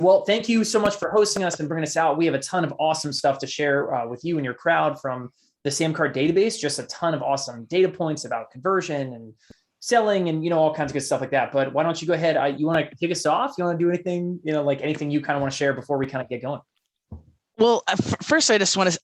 Well, thank you so much for hosting us and bringing us out. We have a ton of awesome stuff to share with you and your crowd from the SamCart database, just a ton of awesome data points about conversion and selling and, all kinds of good stuff like that. But why don't you go ahead? You want to kick us off? You want to do anything, like anything you kind of want to share before we kind of get going? Well, first, I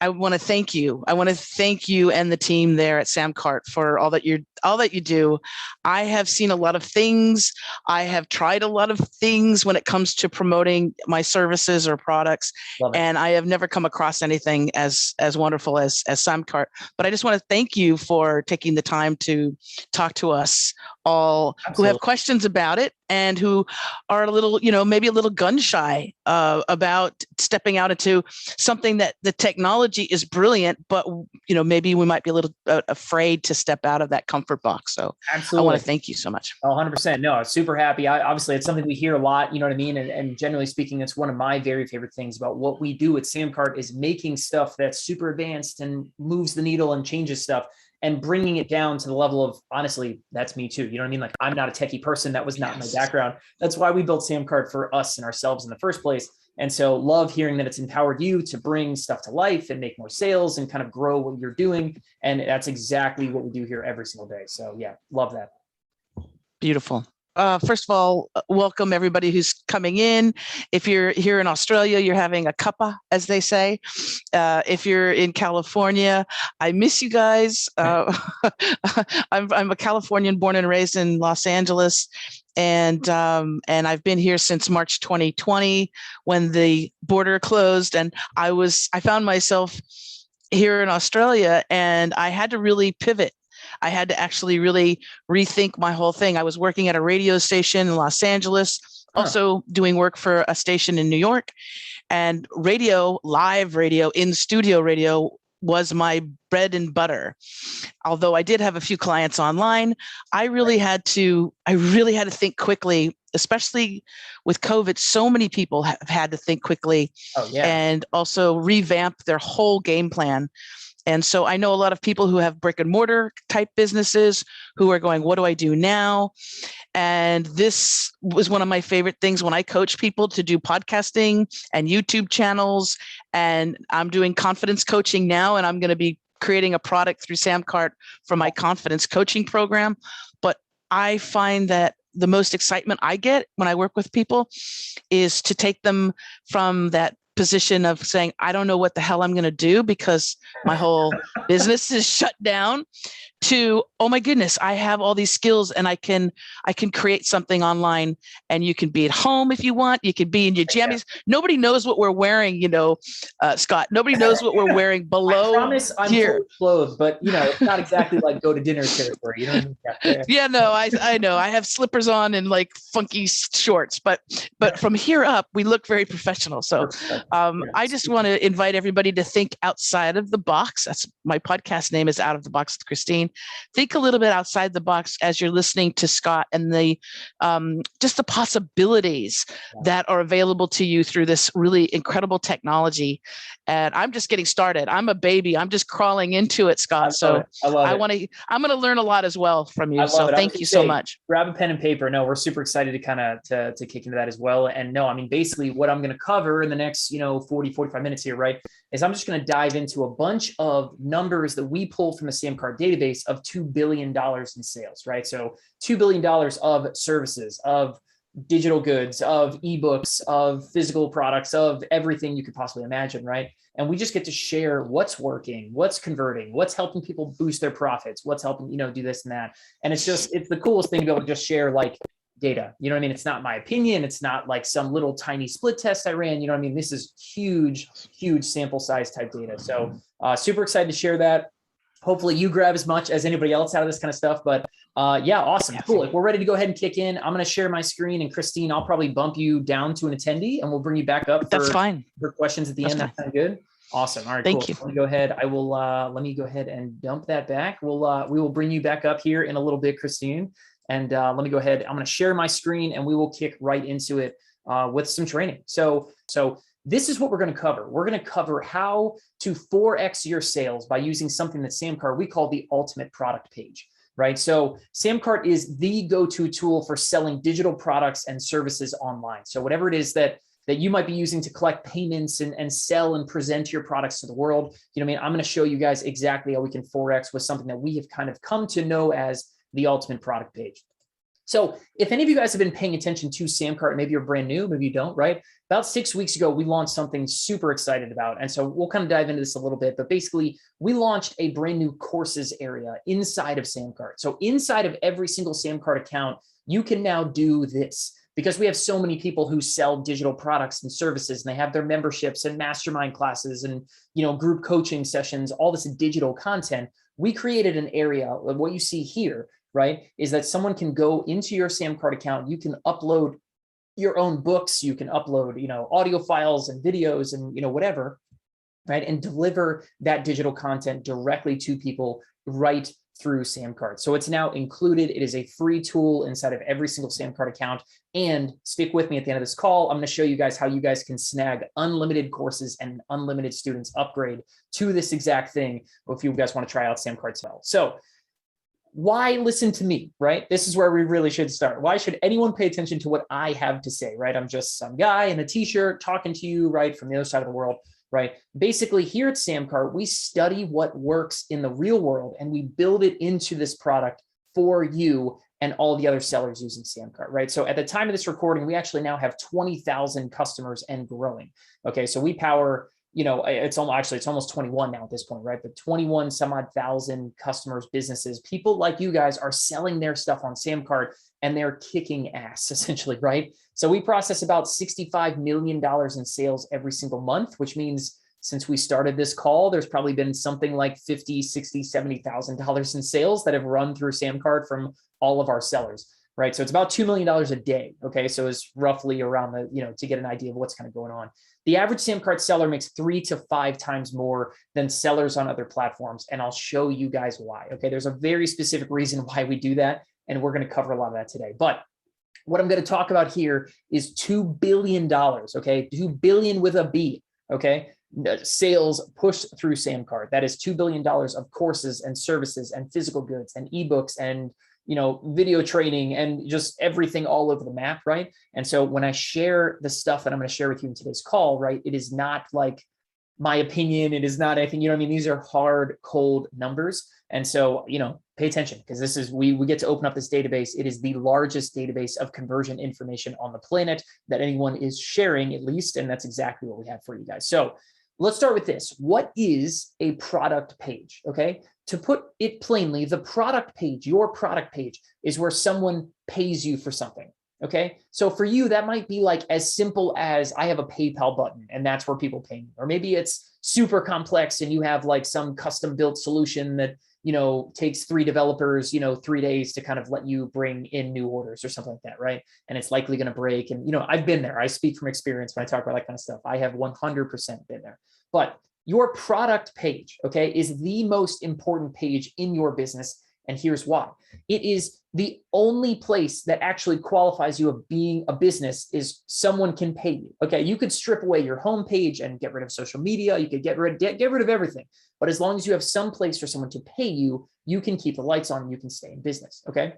want to thank you. I want to thank you and the team there at SamCart for all that you do. I have seen a lot of things. I have tried a lot of things when it comes to promoting my services or products, and I have never come across anything as wonderful as SamCart. But I just want to thank you for taking the time to talk to us all who have questions about it and who are a little, maybe a little gun shy about stepping out into something that the technology is brilliant, but maybe we might be a little afraid to step out of that comfort box. So I want to thank you so much. 100%. No, I'm super happy. Obviously, it's something we hear a lot, you know what I mean? And generally speaking, it's one of my very favorite things about what we do at SamCart is making stuff that's super advanced and moves the needle and changes stuff and bringing it down to the level of, honestly, that's me too. You know what I mean? Like, I'm not a techie person. That was not my background. That's why we built SamCart for us and ourselves in the first place. And so love hearing that it's empowered you to bring stuff to life and make more sales and kind of grow what you're doing. And that's exactly what we do here every single day. So yeah, love that. Beautiful. First of all, welcome everybody who's coming in. If you're here in Australia, you're having a cuppa, as they say. If you're in California, I miss you guys. I'm a Californian born and raised in Los Angeles. And I've been here since March 2020 when the border closed, and I found myself here in Australia, and I had to really pivot. I had to actually really rethink my whole thing. I was working at a radio station in Los Angeles, also doing work for a station in New York, and radio, live radio, in studio radio was my bread and butter. Although I did have a few clients online, I really had to think quickly, especially with COVID. So many people have had to think quickly and also revamp their whole game plan. And so I know a lot of people who have brick and mortar type businesses who are going, what do I do now? And this was one of my favorite things when I coach people to do podcasting and YouTube channels. And I'm doing confidence coaching now, and I'm going to be creating a product through SamCart for my confidence coaching program. But I find that the most excitement I get when I work with people is to take them from that position of saying, I don't know what the hell I'm going to do because my whole business is shut down, to, oh my goodness, I have all these skills and I can create something online, and you can be at home if you want. You can be in your jammies. Nobody knows what we're wearing, Scott. Nobody knows what we're wearing below. I promise I'm fully clothed, but it's not exactly like go to dinner territory. You know what I mean? Yeah, no, I know. I have slippers on and like funky shorts, but from here up, we look very professional. So I just want to invite everybody to think outside of the box. That's my podcast name, is Out of the Box with Christine. Think a little bit outside the box as you're listening to Scott and the just the possibilities that are available to you through this really incredible technology. And I'm just getting started. I'm a baby. I'm just crawling into it, Scott. So I'm going to learn a lot as well from you. So thank you so much. Grab a pen and paper. No, we're super excited to kind of to kick into that as well. And no, I mean, basically what I'm going to cover in the next, 40, 45 minutes here, right, is I'm just going to dive into a bunch of numbers that we pulled from the SamCart database of $2 billion in sales, right? So $2 billion of services, of digital goods, of ebooks, of physical products, of everything you could possibly imagine, right? And we just get to share what's working, what's converting, what's helping people boost their profits, what's helping, do this and that. And it's the coolest thing to be able to just share like data. You know what I mean? It's not my opinion. It's not like some little tiny split test I ran. You know what I mean? This is huge sample size type data. So super excited to share that. Hopefully you grab as much as anybody else out of this kind of stuff. But awesome. Yeah, cool. If we're ready to go ahead and kick in, I'm going to share my screen, and Christine, I'll probably bump you down to an attendee and we'll bring you back up for questions at the end. That's kind of good. Awesome. All right, Thank you. Let me go ahead. Let me go ahead and dump that back. We will bring you back up here in a little bit, Christine. And let me go ahead. I'm going to share my screen and we will kick right into it with some training. So this is what we're going to cover. We're going to cover how to 4x your sales by using something that SamCart, we call the ultimate product page, right? So SamCart is the go-to tool for selling digital products and services online. So whatever it is that that you might be using to collect payments and sell and present your products to the world. You know what I mean? I'm going to show you guys exactly how we can 4X with something that we have kind of come to know as the ultimate product page. So if any of you guys have been paying attention to SamCart, maybe you're brand new, maybe you don't, right? About 6 weeks ago, we launched something super excited about. And so we'll kind of dive into this a little bit, but basically we launched a brand new courses area inside of SamCart. So inside of every single SamCart account, you can now do this, because we have so many people who sell digital products and services, and they have their memberships and mastermind classes and, group coaching sessions, all this digital content. We created an area of what you see here, right, is that someone can go into your SamCart account. You can upload your own books. You can upload, audio files and videos and, whatever, right, and deliver that digital content directly to people right through SamCart. So it's now included. It is a free tool inside of every single SamCart account. And stick with me at the end of this call. I'm going to show you guys how you guys can snag unlimited courses and unlimited students upgrade to this exact thing if you guys want to try out SamCart as well. So why listen to me, right? This is where we really should start. Why should anyone pay attention to what I have to say, right? I'm just some guy in a t-shirt talking to you, right, from the other side of the world, right? Basically, here at SamCart, we study what works in the real world and we build it into this product for you and all the other sellers using SamCart, right? So at the time of this recording, we actually now have 20,000 customers and growing. Okay, so we power, it's almost 21 now at this point, right? But 21 some odd thousand customers, businesses, people like you guys are selling their stuff on SamCart and they're kicking ass essentially, right? So we process about $65 million in sales every single month, which means since we started this call, there's probably been something like $50, $60, $70,000 in sales that have run through SamCart from all of our sellers, right? So it's about $2 million a day. Okay. So it's roughly around to get an idea of what's kind of going on. The average SamCart seller makes 3 to 5 times more than sellers on other platforms. And I'll show you guys why. Okay. There's a very specific reason why we do that. And we're going to cover a lot of that today. But what I'm going to talk about here is $2 billion. Okay. 2 billion with a B. Okay. Sales pushed through SamCart. That is $2 billion of courses and services and physical goods and ebooks and video training and just everything all over the map, right? And so when I share the stuff that I'm going to share with you in today's call, right, it is not like my opinion. It is not anything, these are hard, cold numbers. And so, pay attention, because this is, we get to open up this database. It is the largest database of conversion information on the planet that anyone is sharing, at least. And that's exactly what we have for you guys. So let's start with this. What is a product page? Okay. To put it plainly, the product page, your product page, is where someone pays you for something. Okay. So for you, that might be like as simple as I have a PayPal button and that's where people pay me. Or maybe it's super complex and you have like some custom built solution that, takes 3 developers, 3 days to kind of let you bring in new orders or something like that. Right. And it's likely going to break. And, I've been there. I speak from experience when I talk about that kind of stuff. I have 100% been there. But your product page, okay, is the most important page in your business. And here's why. It is the only place that actually qualifies you of being a business is someone can pay you. Okay, you could strip away your homepage and get rid of social media. You could get rid of everything. But as long as you have some place for someone to pay you, you can keep the lights on, you can stay in business, okay?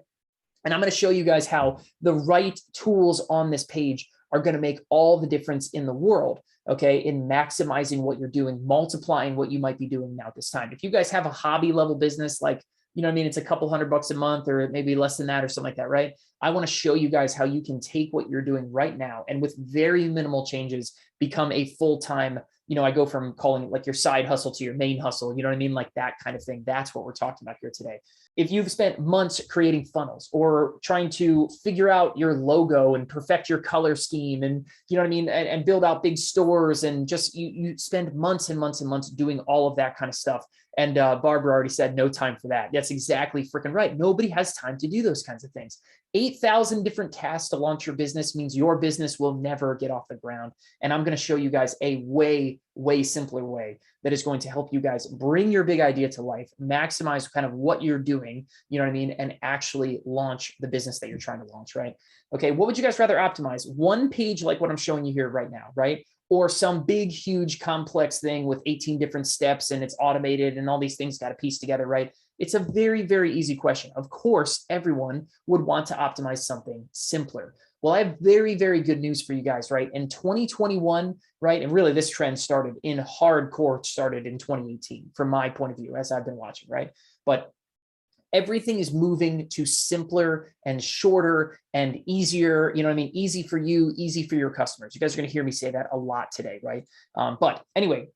And I'm going to show you guys how the right tools on this page are going to make all the difference in the world, okay, in maximizing what you're doing, multiplying what you might be doing now at this time. If you guys have a hobby level business, like, it's a couple $100 a month or maybe less than that or something like that, right? I want to show you guys how you can take what you're doing right now and with very minimal changes, become a full-time, I go from calling it like your side hustle to your main hustle, like that kind of thing. That's what we're talking about here today. If you've spent months creating funnels or trying to figure out your logo and perfect your color scheme and, and build out big stores and just, you spend months and months and months doing all of that kind of stuff. And Barbara already said no time for that. That's exactly freaking right. Nobody has time to do those kinds of things. 8,000 different tasks to launch your business means your business will never get off the ground. And I'm going to show you guys a way simpler way that is going to help you guys bring your big idea to life, maximize kind of what you're doing, and actually launch the business that you're trying to launch, right? Okay, what would you guys rather optimize? One page like what I'm showing you here right now, right? Or some big, huge, complex thing with 18 different steps and it's automated and all these things got to piece together, right? It's a very, very easy question. Of course, everyone would want to optimize something simpler. Well, I have very, very good news for you guys, right? In 2021, right? And really this trend started in hardcore, started in 2018 from my point of view, as I've been watching, right? But everything is moving to simpler and shorter and easier. You know what I mean? Easy for you, easy for your customers. You guys are going to hear me say that a lot today, right? But anyway,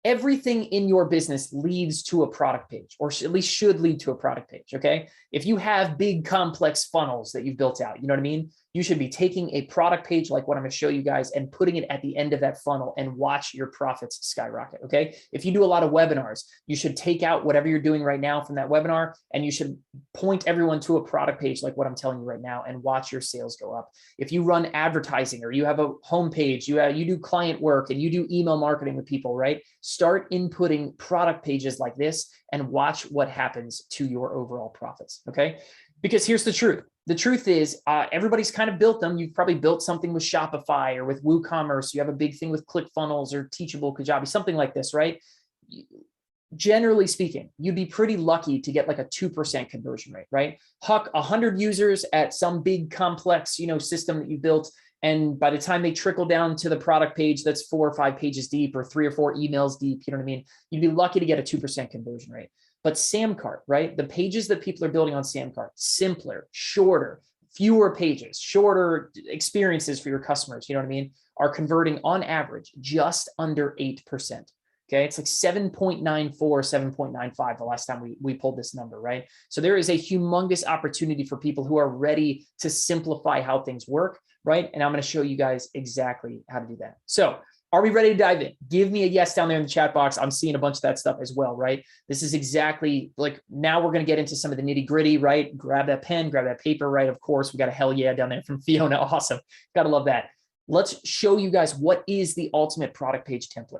everything in your business leads to a product page, or at least should lead to a product page. Okay. If you have big complex funnels that you've built out, you know what I mean? You should be taking a product page like what I'm going to show you guys and putting it at the end of that funnel and watch your profits skyrocket. Okay. If you do a lot of webinars, you should take out whatever you're doing right now from that webinar, and you should point everyone to a product page like what I'm telling you right now and watch your sales go up. If you run advertising, or you have a homepage, you do client work and you do email marketing with people, right? Start inputting product pages like this and watch what happens to your overall profits. Okay. Because here's the truth. The truth is everybody's kind of built them. You've probably built something with Shopify or with WooCommerce. You have a big thing with ClickFunnels or Teachable, Kajabi, something like this, right? Generally speaking, you'd be pretty lucky to get like a 2% conversion rate, right? Huck 100 users at some big complex, system that you built. And by the time they trickle down to the product page, that's 4 or 5 pages deep or 3 or 4 emails deep, you know what I mean? You'd be lucky to get a 2% conversion rate. But SamCart, right? The pages that people are building on SamCart, simpler, shorter, fewer pages, shorter experiences for your customers, you know what I mean? Are converting on average just under 8%. Okay, it's like 7.94, 7.95 the last time we pulled this number, right? So there is a humongous opportunity for people who are ready to simplify how things work, right? And I'm going to show you guys exactly how to do that. So are we ready to dive in? Give me a yes down there in the chat box. I'm seeing a bunch of that stuff as well, right? This is exactly like, now we're going to get into some of the nitty gritty, right? Grab that pen, grab that paper, right? Of course, we got a hell yeah down there from Fiona. Awesome. Got to love that. Let's show you guys what is the ultimate product page template.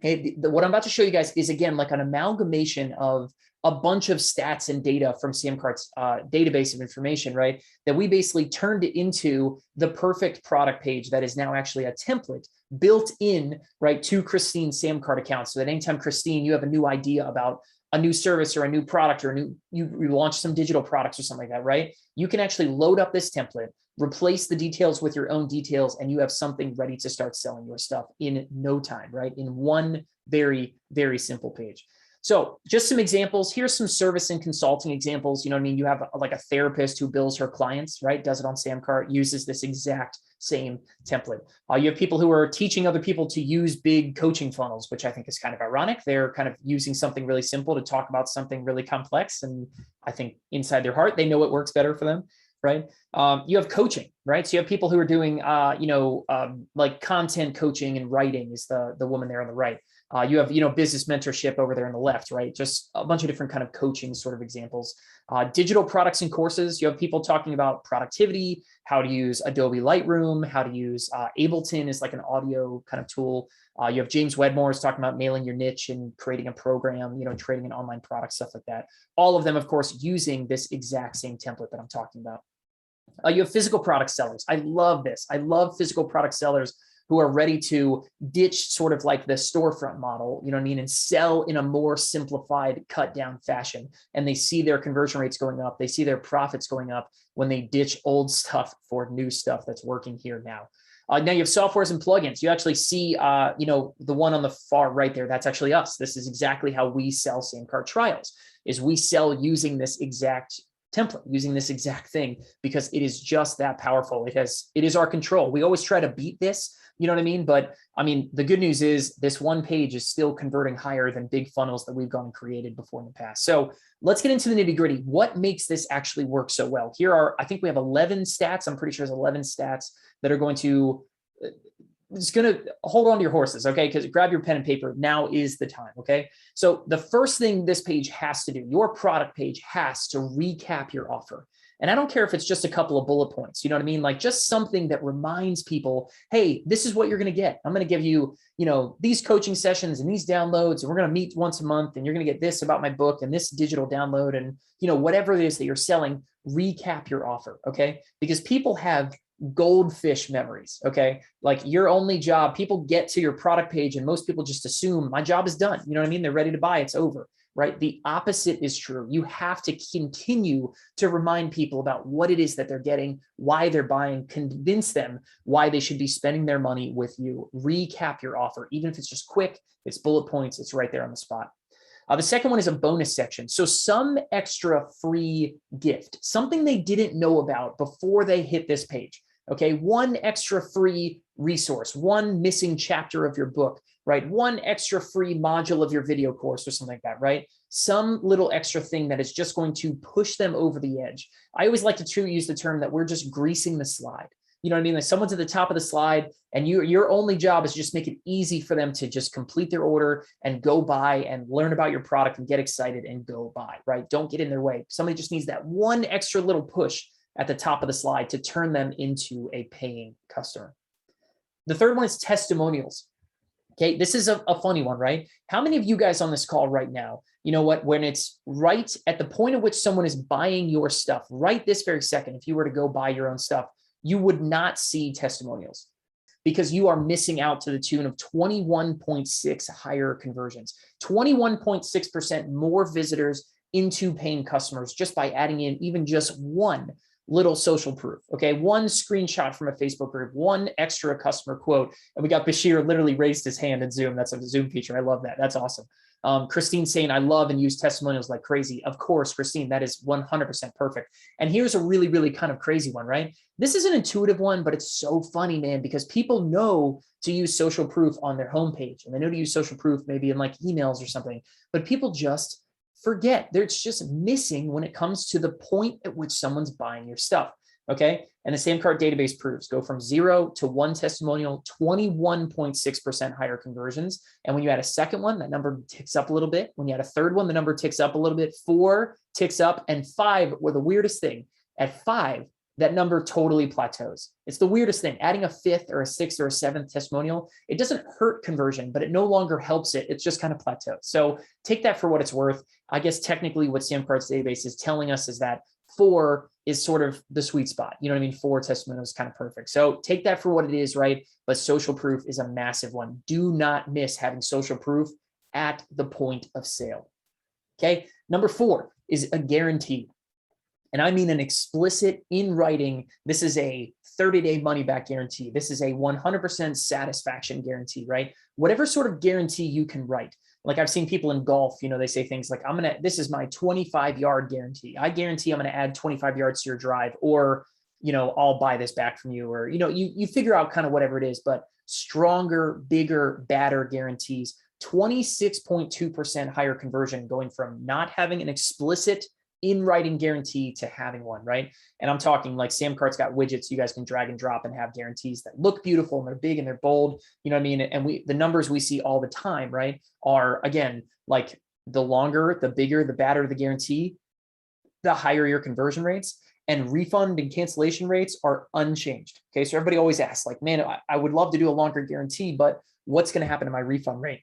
Okay, what I'm about to show you guys is, again, like an amalgamation of a bunch of stats and data from SamCart's database of information, right? That we basically turned it into the perfect product page that is now actually a template built in, right, to Christine's SamCart account. So that anytime, Christine, you have a new idea about a new service or a new product, or you launch some digital products or something like that, right? You can actually load up this template, replace the details with your own details, and you have something ready to start selling your stuff in no time, right? In one very, very simple page. So just some examples. Here's some service and consulting examples. You know what I mean? You have like a therapist who bills her clients, right? Does it on SamCart, uses this exact same template. You have people who are teaching other people to use big coaching funnels, which I think is kind of ironic. They're kind of using something really simple to talk about something really complex. And I think inside their heart, they know what works better for them, right? You have coaching, right? So you have people who are doing, like content coaching and writing is the woman there on the right. You have, business mentorship over there on the left, right? Just a bunch of different kind of coaching sort of examples. Digital products and courses. You have people talking about productivity, how to use Adobe Lightroom, how to use Ableton is like an audio kind of tool. You have James Wedmore is talking about nailing your niche and creating a program, creating an online product, stuff like that. All of them, of course, using this exact same template that I'm talking about. You have physical product sellers. I love this. I love physical product sellers who are ready to ditch sort of like the storefront model, you know what I mean, and sell in a more simplified, cut down fashion. And they see their conversion rates going up. They see their profits going up when they ditch old stuff for new stuff that's working here now. Now you have softwares and plugins. You actually see, the one on the far right there, that's actually us. This is exactly how we sell SamCart trials, is we sell using this exact template, using this exact thing, because it is just that powerful. It is our control. We always try to beat this, you know what I mean? But I mean, the good news is this one page is still converting higher than big funnels that we've gone and created before in the past. So let's get into the nitty gritty. What makes this actually work so well? Here are, I think we have 11 stats. I'm pretty sure there's 11 stats that are going to, it's going to hold on to your horses. Okay. Because grab your pen and paper. Now is the time. Okay. So the first thing this page has to do, your product page has to recap your offer. And I don't care if it's just a couple of bullet points, you know what I mean? Like just something that reminds people, hey, this is what you're going to get. I'm going to give you, these coaching sessions and these downloads, and we're going to meet once a month, and you're going to get this about my book and this digital download, and, whatever it is that you're selling, recap your offer. Okay. Because people have goldfish memories. Okay. Like your only job, people get to your product page and most people just assume my job is done. You know what I mean? They're ready to buy. It's over. right? The opposite is true. You have to continue to remind people about what it is that they're getting, why they're buying, convince them why they should be spending their money with you. Recap your offer, even if it's just quick, it's bullet points, it's right there on the spot. The second one is a bonus section. So some extra free gift, something they didn't know about before they hit this page. Okay, one extra free resource, one missing chapter of your book, right? One extra free module of your video course or something like that, right? Some little extra thing that is just going to push them over the edge. I always like to use the term that we're just greasing the slide. You know what I mean? Like someone's at the top of the slide and your only job is just make it easy for them to just complete their order and go buy and learn about your product and get excited and go buy, right? Don't get in their way. Somebody just needs that one extra little push at the top of the slide to turn them into a paying customer. The third one is testimonials. Okay, this is a funny one, right? How many of you guys on this call right now, you know what, when it's right at the point at which someone is buying your stuff, right this very second, if you were to go buy your own stuff, you would not see testimonials because you are missing out to the tune of 21.6 higher conversions, 21.6% more visitors into paying customers just by adding in even just one little social proof. Okay, one screenshot from a Facebook group, one extra customer quote. And we got Bashir literally raised his hand in Zoom. That's a Zoom feature. I love that. That's awesome. Christine saying, I love and use testimonials like crazy. Of course, Christine, that is 100% perfect. And here's a really, really kind of crazy one, right? This is an intuitive one, but it's so funny, man, because people know to use social proof on their homepage and they know to use social proof maybe in like emails or something, but people just forget. It's just missing when it comes to the point at which someone's buying your stuff. Okay. And the SamCart database proves go from 0 to 1 testimonial, 21.6% higher conversions. And when you add a second one, that number ticks up a little bit. When you add a third one, the number ticks up a little bit. 4 ticks up, and 5 were the weirdest thing. At 5, that number totally plateaus. It's the weirdest thing. Adding a 5th or a 6th or a 7th testimonial, it doesn't hurt conversion, but it no longer helps it. It's just kind of plateaus. So take that for what it's worth. I guess technically what SamCart's database is telling us is that 4 is sort of the sweet spot. You know what I mean? 4 testimonials is kind of perfect. So take that for what it is, right? But social proof is a massive one. Do not miss having social proof at the point of sale. Okay. Number 4 is a guarantee. And I mean an explicit in writing. This is a 30-day money back guarantee. This is a 100% satisfaction guarantee, right? Whatever sort of guarantee you can write. Like I've seen people in golf, you know, they say things like, this is my 25-yard guarantee. I guarantee I'm going to add 25 yards to your drive, or, you know, I'll buy this back from you, or, you know, you figure out kind of whatever it is, but stronger, bigger, badder guarantees, 26.2% higher conversion going from not having an explicit in writing guarantee to having one, right? And I'm talking like SamCart's got widgets you guys can drag and drop and have guarantees that look beautiful and they're big and they're bold, you know what I mean? And the numbers we see all the time, right, are again, like the longer, the bigger, the badder the guarantee, the higher your conversion rates, and refund and cancellation rates are unchanged. Okay. So everybody always asks like, man, I would love to do a longer guarantee, but what's going to happen to my refund rate?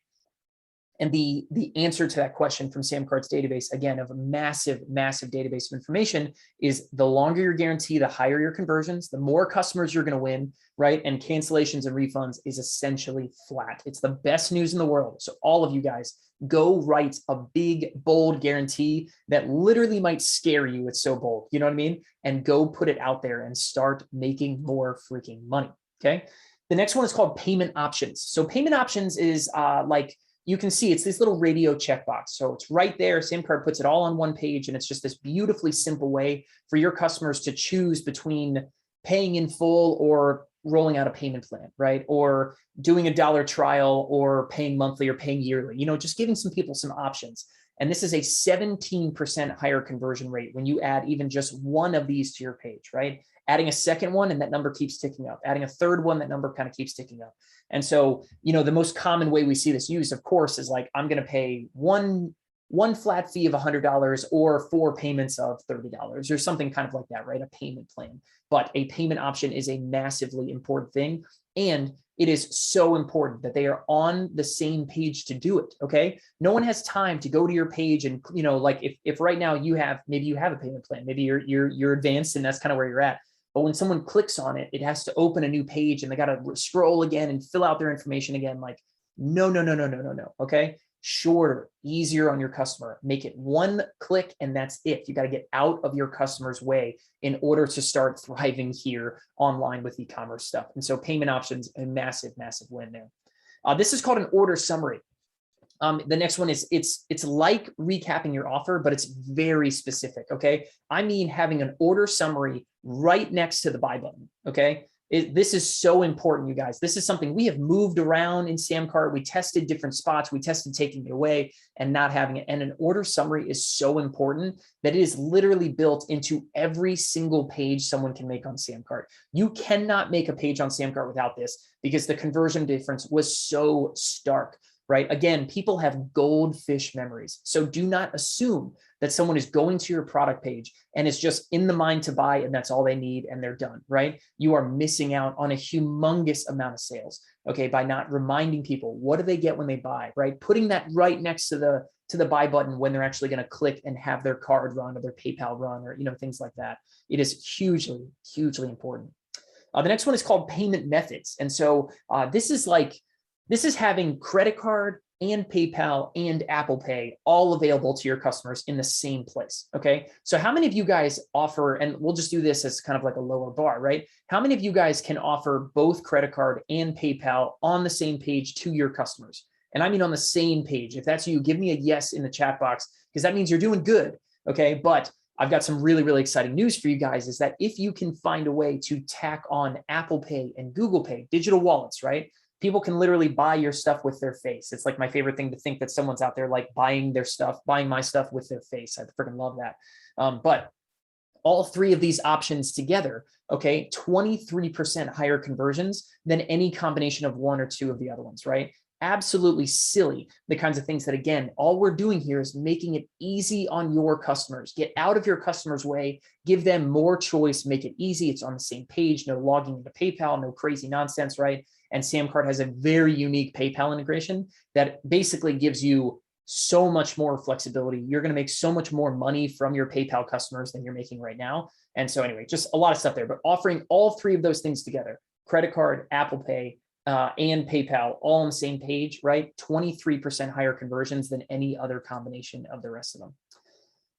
And the answer to that question from SamCart's database, again, of a massive, massive database of information, is the longer your guarantee, the higher your conversions, the more customers you're going to win, right? And cancellations and refunds is essentially flat. It's the best news in the world. So all of you guys, go write a big, bold guarantee that literally might scare you. It's so bold, you know what I mean? And go put it out there and start making more freaking money, okay? The next one is called payment options. So payment options is like, you can see it's this little radio checkbox. So it's right there. SamCart puts it all on one page, and it's just this beautifully simple way for your customers to choose between paying in full or rolling out a payment plan, right? Or doing a $1 trial, or paying monthly or paying yearly, you know, just giving some people some options. And this is a 17% higher conversion rate when you add even just one of these to your page, right? Adding a second one, and that number keeps ticking up. Adding a third one, that number kind of keeps ticking up. And so, you know, the most common way we see this used, of course, is like, I'm going to pay one flat fee of $100 or 4 payments of $30 or something kind of like that, right? A payment plan. But a payment option is a massively important thing. And it is so important that they are on the same page to do it. Okay. No one has time to go to your page and, you know, like if right now maybe you have a payment plan, maybe you're advanced and that's kind of where you're at. But when someone clicks on it, it has to open a new page and they got to scroll again and fill out their information again. Like, no. Okay. shorter, easier on your customer. Make it one click and that's it. You got to get out of your customer's way in order to start thriving here online with e-commerce stuff. And so payment options, a massive, massive win there. This is called an order summary. The next one is it's like recapping your offer, but it's very specific. Okay. I mean, having an order summary right next to the buy button. Okay. This is so important, you guys. This is something we have moved around in SamCart. We tested different spots. We tested taking it away and not having it. And an order summary is so important that it is literally built into every single page someone can make on SamCart. You cannot make a page on SamCart without this because the conversion difference was so stark. Right? Again, people have goldfish memories. So do not assume that someone is going to your product page and is just in the mind to buy and that's all they need and they're done, right? You are missing out on a humongous amount of sales, okay, by not reminding people what do they get when they buy, right? Putting that right next to the buy button when they're actually going to click and have their card run or their PayPal run or things like that. It is hugely, hugely important. The next one is called payment methods. And so this is having credit card and PayPal and Apple Pay all available to your customers in the same place. Okay. So how many of you guys offer, and we'll just do this as kind of like a lower bar, right? How many of you guys can offer both credit card and PayPal on the same page to your customers? And I mean on the same page. If that's you, give me a yes in the chat box because that means you're doing good. Okay. But I've got some really, really exciting news for you guys is that if you can find a way to tack on Apple Pay and Google Pay, digital wallets, right? People can literally buy your stuff with their face. It's like my favorite thing to think that someone's out there like buying my stuff with their face. I freaking love that. But all three of these options together, okay, 23% higher conversions than any combination of one or two of the other ones, right? Absolutely silly. The kinds of things that, again, all we're doing here is making it easy on your customers. Get out of your customers' way, give them more choice, make it easy. It's on the same page, no logging into PayPal, no crazy nonsense, right? And SamCart has a very unique PayPal integration that basically gives you so much more flexibility. You're going to make so much more money from your PayPal customers than you're making right now. And so anyway, just a lot of stuff there, but offering all three of those things together, credit card, Apple Pay, and PayPal all on the same page, right? 23% higher conversions than any other combination of the rest of them.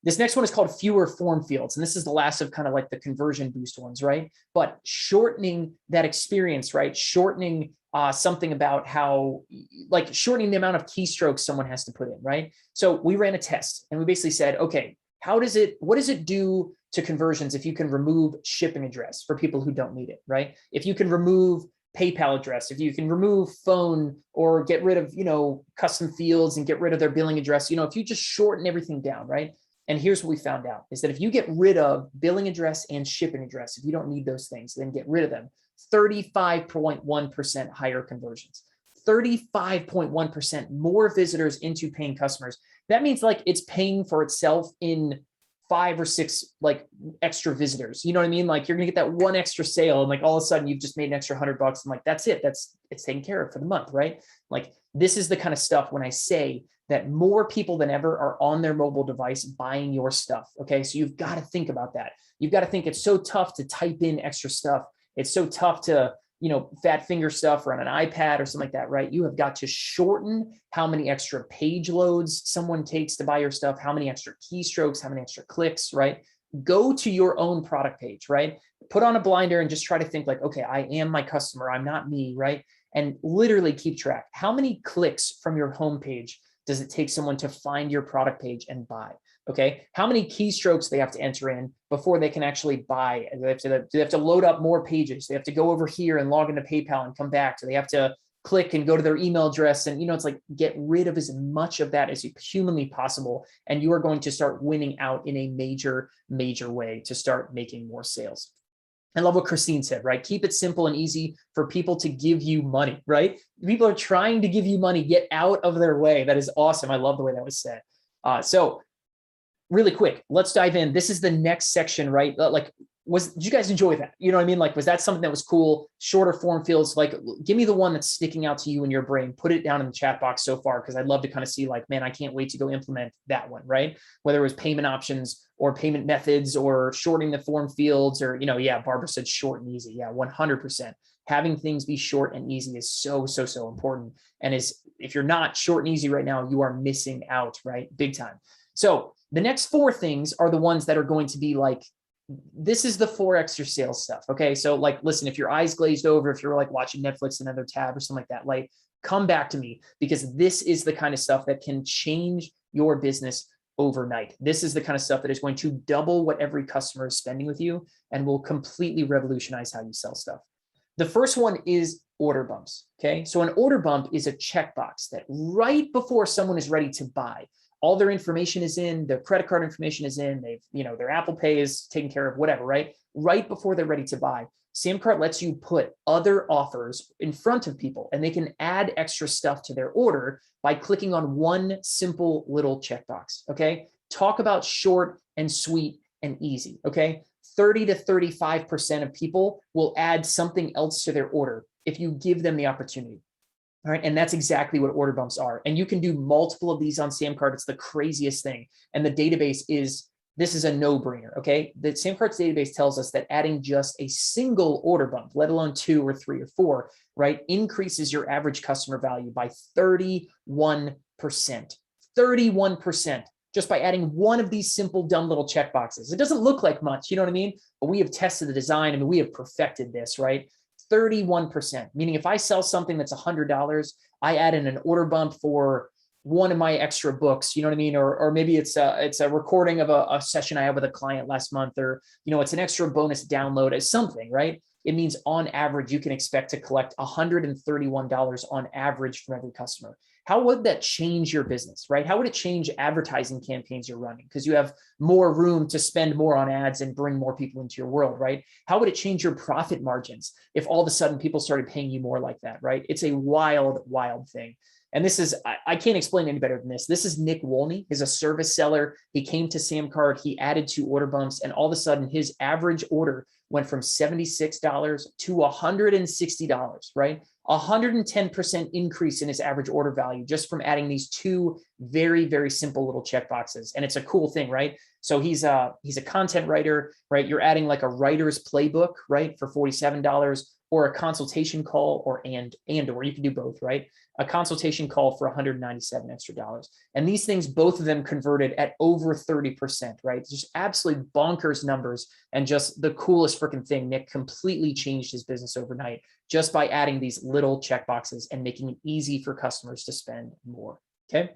This next one is called fewer form fields. And this is the last of kind of like the conversion boost ones, right? But shortening that experience, right? Shortening something about how, like shortening the amount of keystrokes someone has to put in, right? So we ran a test and we basically said, okay, what does it do to conversions if you can remove shipping address for people who don't need it, right? If you can remove PayPal address, if you can remove phone or get rid of, custom fields and get rid of their billing address, if you just shorten everything down, right? And here's what we found out is that if you get rid of billing address and shipping address, if you don't need those things, then get rid of them, 35.1% higher conversions, 35.1% more visitors into paying customers. That means like it's paying for itself in 5 or 6 like extra visitors. You know what I mean? Like you're gonna get that one extra sale and like all of a sudden you've just made an extra $100 and like, that's it. It's taken care of for the month, right? Like this is the kind of stuff when I say that more people than ever are on their mobile device buying your stuff. Okay. So you've got to think about that. You've got to think it's so tough to type in extra stuff. It's so tough to, fat finger stuff or on an iPad or something like that, right? You have got to shorten how many extra page loads someone takes to buy your stuff, how many extra keystrokes, how many extra clicks, right? Go to your own product page, right? Put on a blinder and just try to think like, okay, I am my customer. I'm not me, right? And literally keep track. How many clicks from your homepage does it take someone to find your product page and buy? Okay. How many keystrokes they have to enter in before they can actually buy? They have to load up more pages. They have to go over here and log into PayPal and come back. So they have to click and go to their email address. And, it's like, get rid of as much of that as humanly possible. And you are going to start winning out in a major, major way to start making more sales. I love what Christine said, right? Keep it simple and easy for people to give you money, right? People are trying to give you money, get out of their way. That is awesome. I love the way that was said. So really quick, let's dive in. This is the next section, right? Did you guys enjoy that? You know what I mean? Like, was that something that was cool? Shorter form fields, like give me the one that's sticking out to you in your brain, put it down in the chat box so far. Cause I'd love to kind of see like, man, I can't wait to go implement that one, right? Whether it was payment options or payment methods or shortening the form fields or, Barbara said short and easy. Yeah, 100%. Having things be short and easy is so, so, so important and is if you're not short and easy right now, you are missing out, right? Big time. So the next four things are the ones that are going to be like, this is the 4x your sales stuff. Okay. So like, listen, if your eyes glazed over, if you're like watching Netflix, another tab or something like that, like come back to me, because this is the kind of stuff that can change your business overnight. This is the kind of stuff that is going to double what every customer is spending with you and will completely revolutionize how you sell stuff. The first one is order bumps. Okay. So an order bump is a checkbox that right before someone is ready to buy, all their information is in, their credit card information is in, they've, their Apple Pay is taken care of, whatever, right? Right before they're ready to buy, SamCart lets you put other offers in front of people, and they can add extra stuff to their order by clicking on one simple little checkbox. Okay. Talk about short and sweet and easy. Okay. 30 to 35% of people will add something else to their order if you give them the opportunity. All right. And that's exactly what order bumps are. And you can do multiple of these on SamCart. It's the craziest thing. And the database this is a no-brainer. Okay. The SamCart's database tells us that adding just a single order bump, let alone 2 or 3 or 4, right, increases your average customer value by 31%. 31%. Just by adding one of these simple, dumb little checkboxes. It doesn't look like much, you know what I mean? But we have tested the design. I mean, we have perfected this, right? 31%, meaning if I sell something that's $100, I add in an order bump for one of my extra books, you know what I mean? Or maybe it's a recording of a session I had with a client last month, or, it's an extra bonus download as something, right? It means on average, you can expect to collect $131 on average from every customer. How would that change your business, right? How would it change advertising campaigns you're running? Because you have more room to spend more on ads and bring more people into your world, right? How would it change your profit margins if all of a sudden people started paying you more like that, right? It's a wild, wild thing. And this is, I can't explain any better than this. This is Nick Wolney. He's a service seller. He came to SamCart. He added 2 order bumps, and all of a sudden his average order went from $76 to $160, right? 110% increase in his average order value just from adding these 2 very, very simple little checkboxes. And it's a cool thing, right? So he's a content writer, right? You're adding like a writer's playbook, right? For $47, or a consultation call, or you can do both, right? A consultation call for $197 extra. And these things, both of them converted at over 30%, right? Just absolutely bonkers numbers, and just the coolest freaking thing. Nick completely changed his business overnight just by adding these little checkboxes and making it easy for customers to spend more. Okay.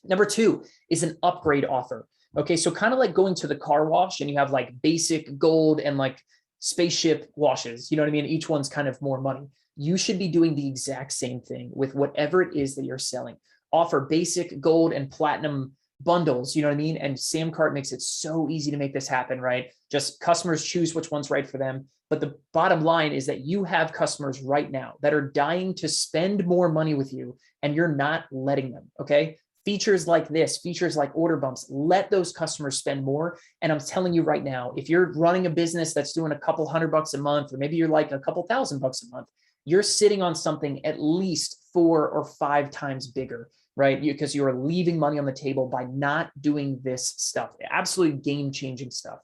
Number 2 is an upgrade offer. Okay. So kind of like going to the car wash and you have like basic, gold, and like spaceship washes, you know what I mean? Each one's kind of more money. You should be doing the exact same thing with whatever it is that you're selling. Offer basic, gold, and platinum bundles, you know what I mean? And SamCart makes it so easy to make this happen, right? Just customers choose which one's right for them. But the bottom line is that you have customers right now that are dying to spend more money with you, and you're not letting them, okay? Features like this, features like order bumps, let those customers spend more. And I'm telling you right now, if you're running a business that's doing a couple $100 a month, or maybe you're like a couple $1,000 a month, you're sitting on something at least 4 or 5 times bigger, right? Because you are leaving money on the table by not doing this stuff. Absolutely game-changing stuff.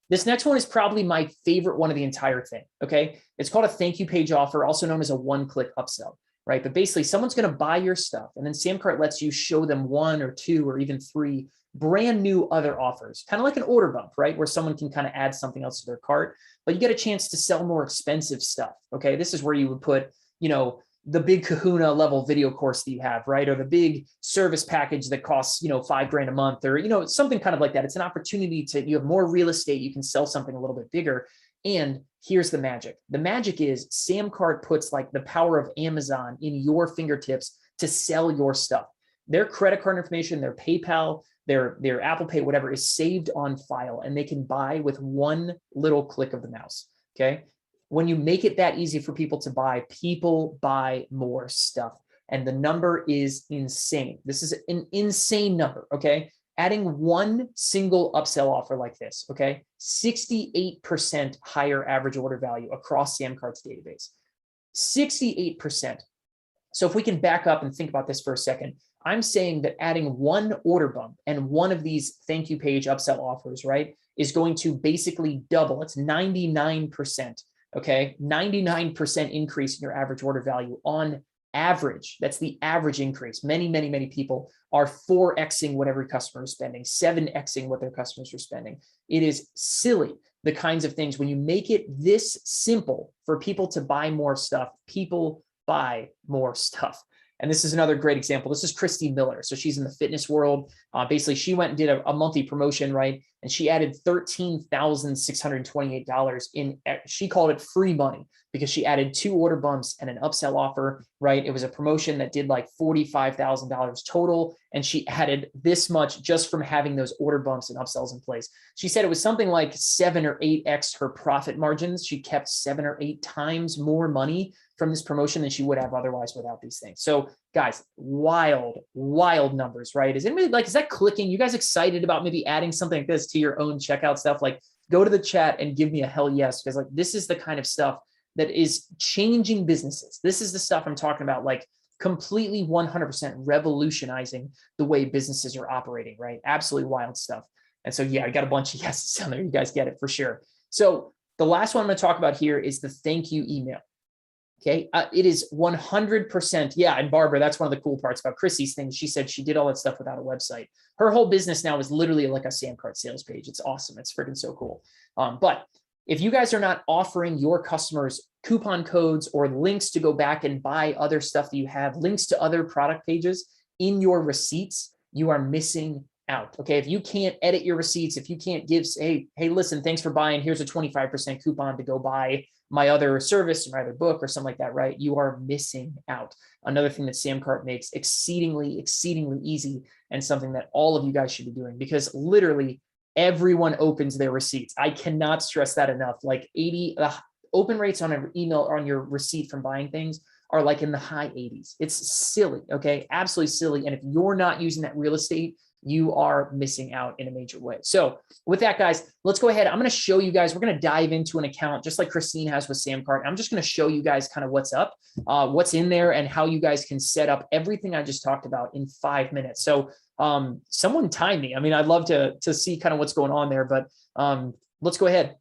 This next one is probably my favorite one of the entire thing, okay? It's called a thank you page offer, also known as a one-click upsell, right? But basically, someone's going to buy your stuff, and then SamCart lets you show them 1 or 2 or even 3 brand new other offers, kind of like an order bump, right? Where someone can kind of add something else to their cart, but you get a chance to sell more expensive stuff. Okay. This is where you would put, the big kahuna level video course that you have, right? Or the big service package that costs, $5,000 a month, or, something kind of like that. It's an opportunity you have more real estate. You can sell something a little bit bigger. And here's the magic. The magic is SamCart puts like the power of Amazon in your fingertips to sell your stuff. Their credit card information, their PayPal, their Apple Pay, whatever, is saved on file, and they can buy with one little click of the mouse. Okay. When you make it that easy for people to buy, people buy more stuff. And the number is insane. This is an insane number. Okay. Adding one single upsell offer like this, okay, 68% higher average order value across SamCart's database. 68%. So if we can back up and think about this for a second, I'm saying that adding one order bump and one of these thank you page upsell offers, right, is going to basically double. It's 99%, okay, 99% increase in your average order value on average. That's the average increase. Many people are 4xing what every customer is spending, 7xing what their customers are spending. It is silly, the kinds of things. When you make it this simple for people to buy more stuff, people buy more stuff. And this is another great example. This is Christy Miller. So she's in the fitness world. Basically, she went and did a monthly promotion, right? And she added $13,628 in, she called it free money, because she added 2 order bumps and an upsell offer, right? It was a promotion that did like $45,000 total. And she added this much just from having those order bumps and upsells in place. She said it was something like 7 or 8x her profit margins. She kept 7 or 8 times more money from this promotion than she would have otherwise without these things. So guys, wild numbers, right? Is anybody like, is that clicking? You guys excited about maybe adding something like this to your own checkout stuff? Like, go to the chat and give me a hell yes, because like this is the kind of stuff that is changing businesses. This is the stuff I'm talking about, like completely 100% revolutionizing the way businesses are operating, right? Absolutely wild stuff. And so, yeah, I got a bunch of yeses down there. You guys get it for sure. So the last one I'm going to talk about here is the thank you email. Okay. It is 100%. Yeah. And Barbara, that's one of the cool parts about Chrissy's thing. She said she did all that stuff without a website. Her whole business now is literally like a SamCart sales page. It's awesome. It's freaking so cool. But if you guys are not offering your customers coupon codes or links to go back and buy other stuff that you have, links to other product pages in your receipts, you are missing out. Okay. If you can't edit your receipts, if you can't give, hey, listen, thanks for buying, here's a 25% coupon to go buy my other service or my other book or something like that, right? You are missing out. Another thing that SamCart makes exceedingly easy, and something that all of you guys should be doing, because literally everyone opens their receipts. I cannot stress that enough. Like open rates on an email or on your receipt from buying things are like in the high 80s. It's silly. Okay. Absolutely silly. And if you're not using that real estate, you are missing out in a major way. So with that, guys, let's go ahead. I'm going to show you guys, we're going to dive into an account just like Christine has with SamCart. I'm just going to show you guys kind of what's up, what's in there, and how you guys can set up everything I just talked about in 5 minutes. So someone time me. I mean, I'd love to see kind of what's going on there, but let's go ahead.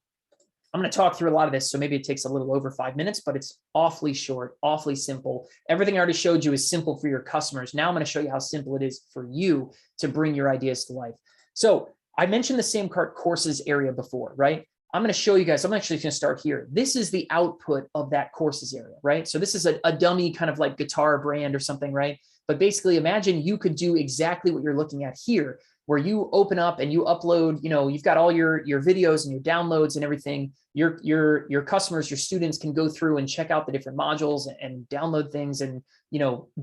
I'm going to talk through a lot of this, so maybe it takes a little over 5 minutes, but it's awfully short, awfully simple. Everything I already showed you is simple for your customers. Now I'm going to show you how simple it is for you to bring your ideas to life. So I mentioned the SamCart courses area before, right? I'm going to show you guys, I'm actually going to start here. This is the output of that courses area, right? So this is a dummy kind of like guitar brand or something, right? But basically imagine you could do exactly what you're looking at here, where you open up and you upload, you've got all your videos and your downloads and everything. Your customers, your students can go through and check out the different modules and download things and,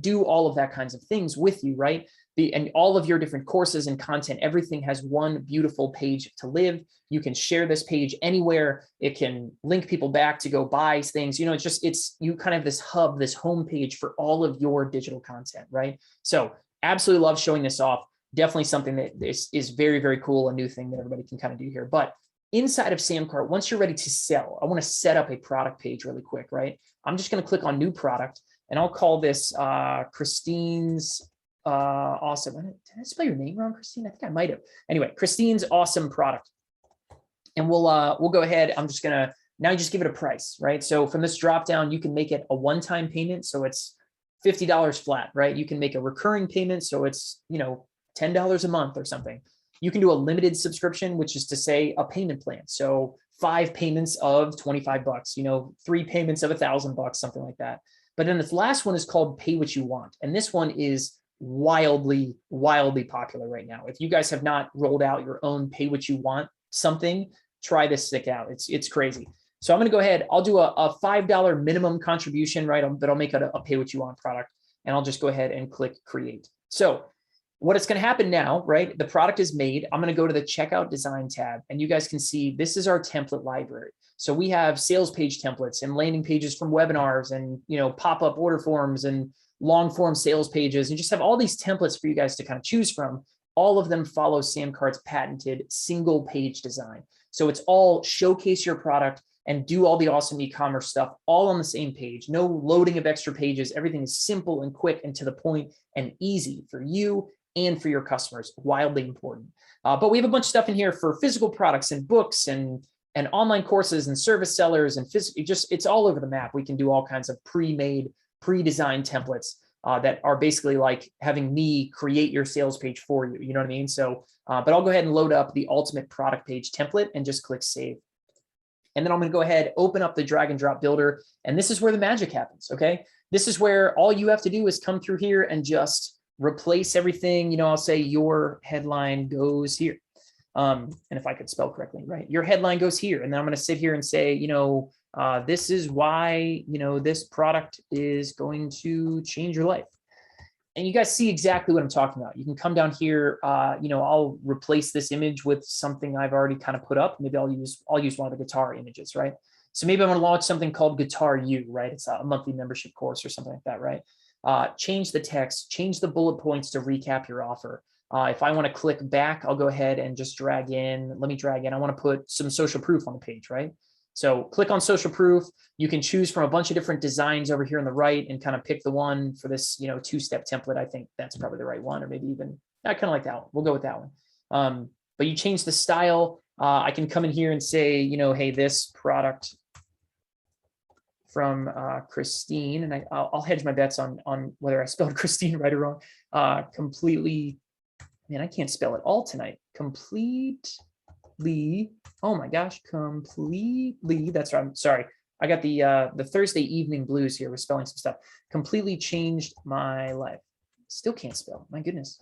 do all of that kinds of things with you, right? And all of your different courses and content, everything has one beautiful page to live. You can share this page anywhere. It can link people back to go buy things. You kind of this hub, this home page for all of your digital content, right? So absolutely love showing this off. Definitely something that is very cool, a new thing that everybody can kind of do here. But inside of SamCart, once you're ready to sell, I want to set up a product page really quick, right? I'm just going to click on new product, and I'll call this Christine's awesome. Did I spell your name wrong, Christine? I think I might have. Anyway, Christine's awesome product. And we'll go ahead. I'm just going to now just give it a price, right? So from this drop down, you can make it a one-time payment. So it's $50 flat, right? You can make a recurring payment. So it's, $10 a month or something. You can do a limited subscription, which is to say a payment plan. So 5 payments of $25, 3 payments of $1,000, something like that. But then this last one is called Pay What You Want. And this one is wildly popular right now. If you guys have not rolled out your own Pay What You Want something, try this stick out. It's crazy. So I'm going to go ahead. I'll do a $5 minimum contribution, right? But I'll make it a Pay What You Want product, and I'll just go ahead and click create. So what is going to happen now, right? The product is made. I'm going to go to the checkout design tab, and you guys can see this is our template library. So we have sales page templates and landing pages from webinars and, pop-up order forms and long form sales pages, and just have all these templates for you guys to kind of choose from. All of them follow SamCart's patented single page design. So it's all showcase your product and do all the awesome e-commerce stuff all on the same page. No loading of extra pages. Everything is simple and quick and to the point and easy for you and for your customers. Wildly important. But we have a bunch of stuff in here for physical products and books and online courses and service sellers and it's all over the map. We can do all kinds of pre-made pre-designed templates that are basically like having me create your sales page for you. You know what I mean? So, but I'll go ahead and load up the ultimate product page template and just click save. And then I'm going to go ahead, open up the drag and drop builder. And this is where the magic happens. Okay. This is where all you have to do is come through here and just replace everything. You know, I'll say your headline goes here. And if I could spell correctly, right? Your headline goes here. And then I'm going to sit here and say, you know, this is why, you know, this product is going to change your life. And you guys see exactly what I'm talking about. You can come down here, you know, I'll replace this image with something I've already kind of put up. Maybe I'll use one of the guitar images, right? So maybe I'm going to launch something called Guitar U, right? It's a monthly membership course or something like that, right? Change the text, change the bullet points to recap your offer. If I want to click back, I'll go ahead and just drag in. Let me drag in. I want to put some social proof on the page, right? So click on social proof. You can choose from a bunch of different designs over here on the right and kind of pick the one for this, you know, 2-step template. I think that's probably the right one, or maybe even I kind of like that one. We'll go with that one. But you change the style. I can come in here and say, you know, hey, this product from Christine, and I'll hedge my bets on whether I spelled Christine right or wrong. Completely, man, I can't spell it all tonight. Completely. Oh my gosh, completely. That's right. I'm sorry. I got the Thursday evening blues here with spelling some stuff. Completely changed my life. Still can't spell. My goodness.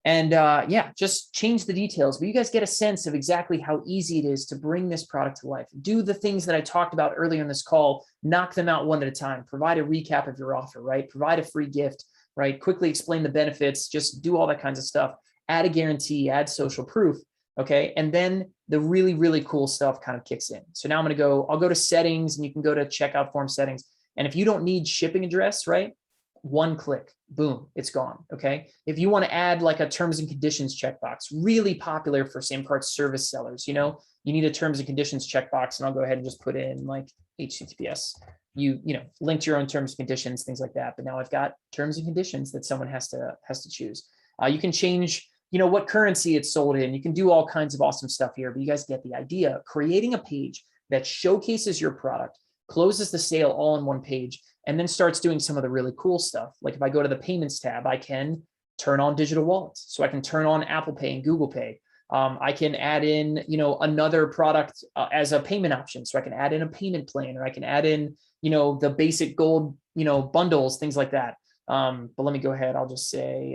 And yeah, just change the details. But you guys get a sense of exactly how easy it is to bring this product to life. Do the things that I talked about earlier in this call. Knock them out one at a time. Provide a recap of your offer, right? Provide a free gift, right? Quickly explain the benefits. Just do all that kinds of stuff. Add a guarantee. Add social proof. Okay. And then the really, really cool stuff kind of kicks in. So now I'll go to settings, and you can go to checkout form settings. And if you don't need shipping address, right? One click, boom, it's gone. Okay. If you want to add like a terms and conditions checkbox, really popular for SamCart service sellers, you know, you need a terms and conditions checkbox, and I'll go ahead and just put in like HTTPS. You know, link to your own terms and conditions, things like that. But now I've got terms and conditions that someone has to choose. You can change, you know, what currency it's sold in. You can do all kinds of awesome stuff here, but you guys get the idea. Creating a page that showcases your product, closes the sale all in one page, and then starts doing some of the really cool stuff. Like if I go to the payments tab, I can turn on digital wallets. So I can turn on Apple Pay and Google Pay. I can add in, you know, another product as a payment option. So I can add in a payment plan, or I can add in, you know, the basic gold, you know, bundles, things like that. But let me go ahead. I'll just say,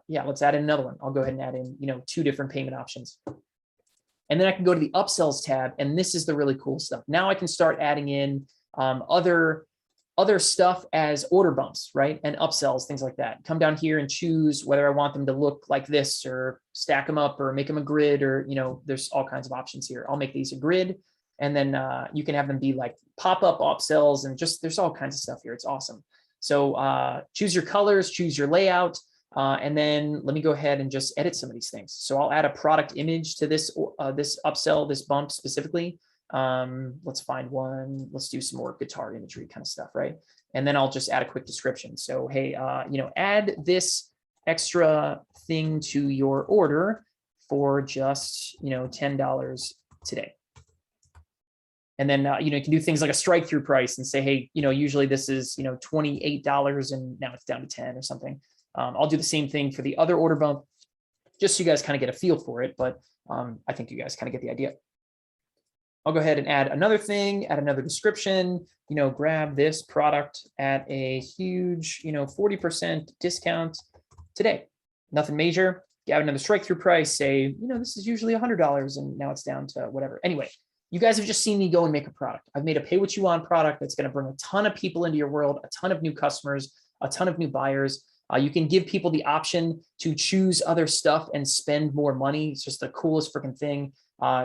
yeah, let's add in another one. I'll go ahead and add in, you know, 2 different payment options. And then I can go to the upsells tab, and this is the really cool stuff. Now I can start adding in other stuff as order bumps, right? And upsells, things like that. Come down here and choose whether I want them to look like this, or stack them up, or make them a grid, or, you know, there's all kinds of options here. I'll make these a grid, and then you can have them be like pop-up upsells, and just, there's all kinds of stuff here. It's awesome. So choose your colors, choose your layout, and then let me go ahead and just edit some of these things. So I'll add a product image to this this upsell, this bump specifically. Let's find one. Let's do some more guitar imagery kind of stuff, right? And then I'll just add a quick description. So hey, you know, add this extra thing to your order for just, you know, $10 today. And then, you know, you can do things like a strike through price and say, hey, you know, usually this is, you know, $28 and now it's down to 10 or something. I'll do the same thing for the other order bump, just so you guys kind of get a feel for it. But I think you guys kind of get the idea. I'll go ahead and add another thing, add another description, you know, grab this product at a huge, you know, 40% discount today. Nothing major. Add another strike through price, say, you know, this is usually $100 and now it's down to whatever. Anyway, you guys have just seen me go and make a product. I've made a pay what you want product that's going to bring a ton of people into your world, a ton of new customers, a ton of new buyers. You can give people the option to choose other stuff and spend more money. It's just the coolest freaking thing.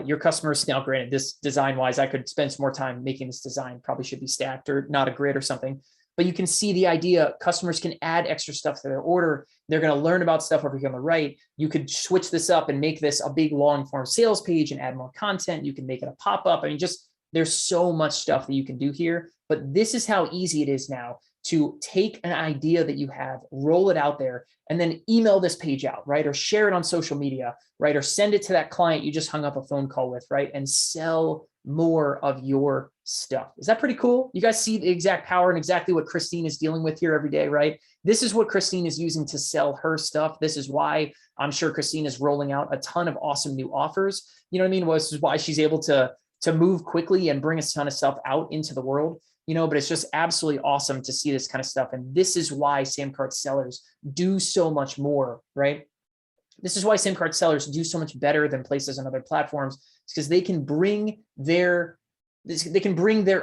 Your customers, now granted, this design wise, I could spend some more time making this design, probably should be stacked or not a grid or something, but you can see the idea. Customers can add extra stuff to their order. They're going to learn about stuff over here on the right. You could switch this up and make this a big long form sales page and add more content. You can make it a pop-up. I mean, just there's so much stuff that you can do here, but this is how easy it is now to take an idea that you have, roll it out there, and then email this page out, right? Or share it on social media, right? Or send it to that client you just hung up a phone call with, right? And sell more of your stuff. Is that pretty cool? You guys see the exact power and exactly what Christine is dealing with here every day, right? This is what Christine is using to sell her stuff. This is why I'm sure Christine is rolling out a ton of awesome new offers. You know what I mean? Well, this is why she's able to move quickly and bring a ton of stuff out into the world, you know, but it's just absolutely awesome to see this kind of stuff. And this is why SamCart sellers do so much more, right? This is why SamCart sellers do so much better than places on other platforms. It's because they can bring their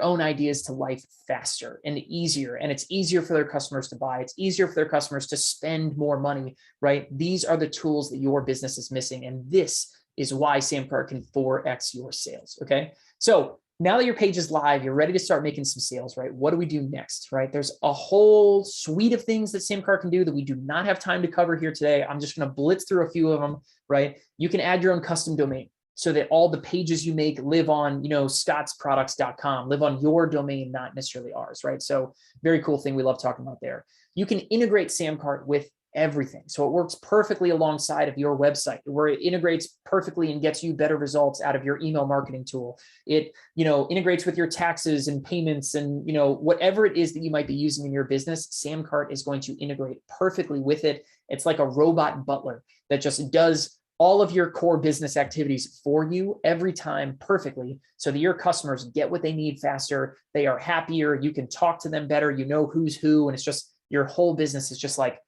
own ideas to life faster and easier, and it's easier for their customers to buy. It's easier for their customers to spend more money, right? These are the tools that your business is missing, and this is why SamCart can 4x your sales, okay? So now that your page is live, you're ready to start making some sales, right? What do we do next, right? There's a whole suite of things that SamCart can do that we do not have time to cover here today. I'm just going to blitz through a few of them, right? You can add your own custom domain so that all the pages you make live on, you know, scottsproducts.com, live on your domain, not necessarily ours, right? So very cool thing we love talking about there. You can integrate SamCart with everything. So it works perfectly alongside of your website, where it integrates perfectly and gets you better results out of your email marketing tool. It, you know, integrates with your taxes and payments and, you know, whatever it is that you might be using in your business, SamCart is going to integrate perfectly with it. It's like a robot butler that just does all of your core business activities for you every time perfectly, so that your customers get what they need faster. They are happier. You can talk to them better. You know who's who. And it's just, your whole business is just like,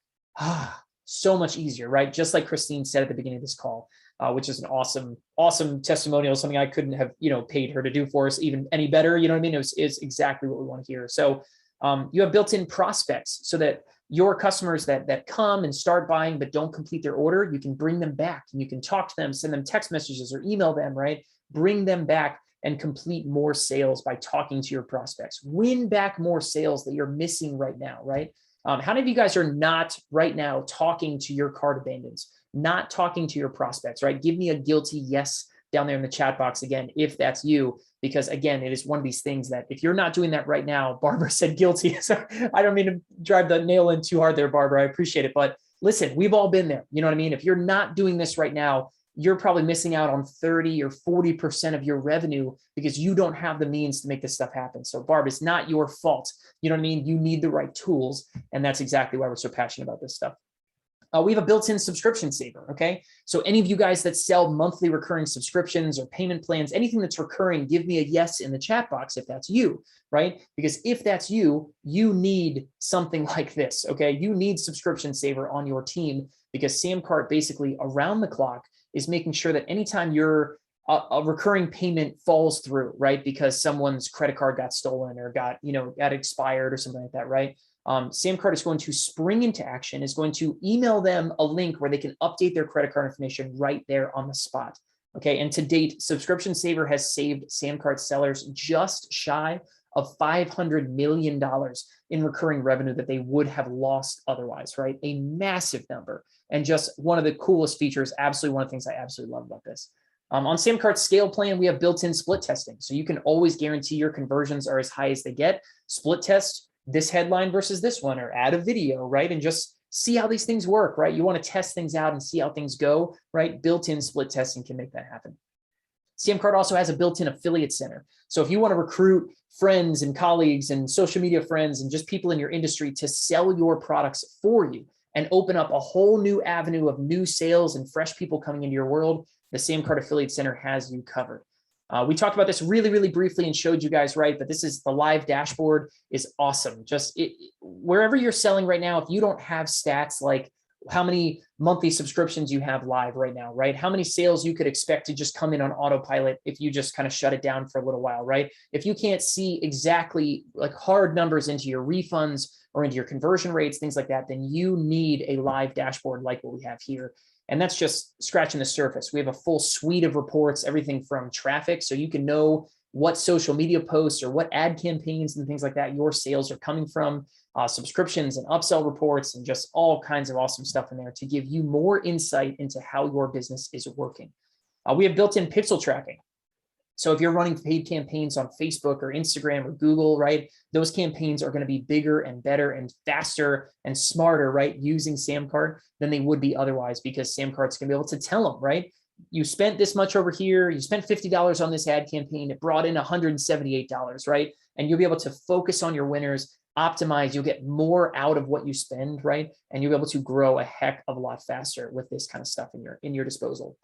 so much easier, right? Just like Christine said at the beginning of this call, which is an awesome testimonial, something I couldn't have, you know, paid her to do for us even any better. You know what I mean? It's exactly what we want to hear. So you have built-in prospects so that your customers that come and start buying but don't complete their order, you can bring them back and you can talk to them, send them text messages or email them, right? Bring them back and complete more sales by talking to your prospects. Win back more sales that you're missing right now, right? How many of you guys are not right now talking to your cart abandons, not talking to your prospects, right? Give me a guilty yes down there in the chat box again, if that's you, because again, it is one of these things that if you're not doing that right now, Barbara said guilty. So I don't mean to drive the nail in too hard there, Barbara. I appreciate it. But listen, we've all been there. You know what I mean? If you're not doing this right now, you're probably missing out on 30 or 40% of your revenue because you don't have the means to make this stuff happen. So Barb, it's not your fault. You know what I mean? You need the right tools. And that's exactly why we're so passionate about this stuff. We have a built-in subscription saver, okay? So any of you guys that sell monthly recurring subscriptions or payment plans, anything that's recurring, give me a yes in the chat box if that's you, right? Because if that's you, you need something like this, okay? You need subscription saver on your team, because SamCart basically around the clock is making sure that anytime a recurring payment falls through, right? Because someone's credit card got stolen or got expired or something like that, right? SamCart is going to spring into action, is going to email them a link where they can update their credit card information right there on the spot. Okay. And to date, Subscription Saver has saved SamCart sellers just shy of $500 million in recurring revenue that they would have lost otherwise, right? A massive number. And just one of the coolest features, absolutely one of the things I absolutely love about this. On SamCart's scale plan, we have built-in split testing. So you can always guarantee your conversions are as high as they get. Split test this headline versus this one, or add a video, right? And just see how these things work, right? You want to test things out and see how things go, right? Built-in split testing can make that happen. SamCart also has a built-in affiliate center. So if you want to recruit friends and colleagues and social media friends and just people in your industry to sell your products for you and open up a whole new avenue of new sales and fresh people coming into your world, the SamCart Affiliate Center has you covered. We talked about this really, really briefly and showed you guys, right? But this is the live dashboard is awesome. Just wherever you're selling right now, if you don't have stats like how many monthly subscriptions you have live right now, right? How many sales you could expect to just come in on autopilot if you just kind of shut it down for a little while, right? If you can't see exactly like hard numbers into your refunds or into your conversion rates, things like that, then you need a live dashboard like what we have here. And that's just scratching the surface. We have a full suite of reports, everything from traffic, so you can know what social media posts or what ad campaigns and things like that your sales are coming from, subscriptions and upsell reports, and just all kinds of awesome stuff in there to give you more insight into how your business is working. We have built-in pixel tracking. So if you're running paid campaigns on Facebook or Instagram or Google, right, those campaigns are going to be bigger and better and faster and smarter, right, using SamCart than they would be otherwise, because SamCart's going to be able to tell them, right, you spent this much over here, you spent $50 on this ad campaign, it brought in $178, right? And you'll be able to focus on your winners, optimize, you'll get more out of what you spend, right? And you'll be able to grow a heck of a lot faster with this kind of stuff in your disposal.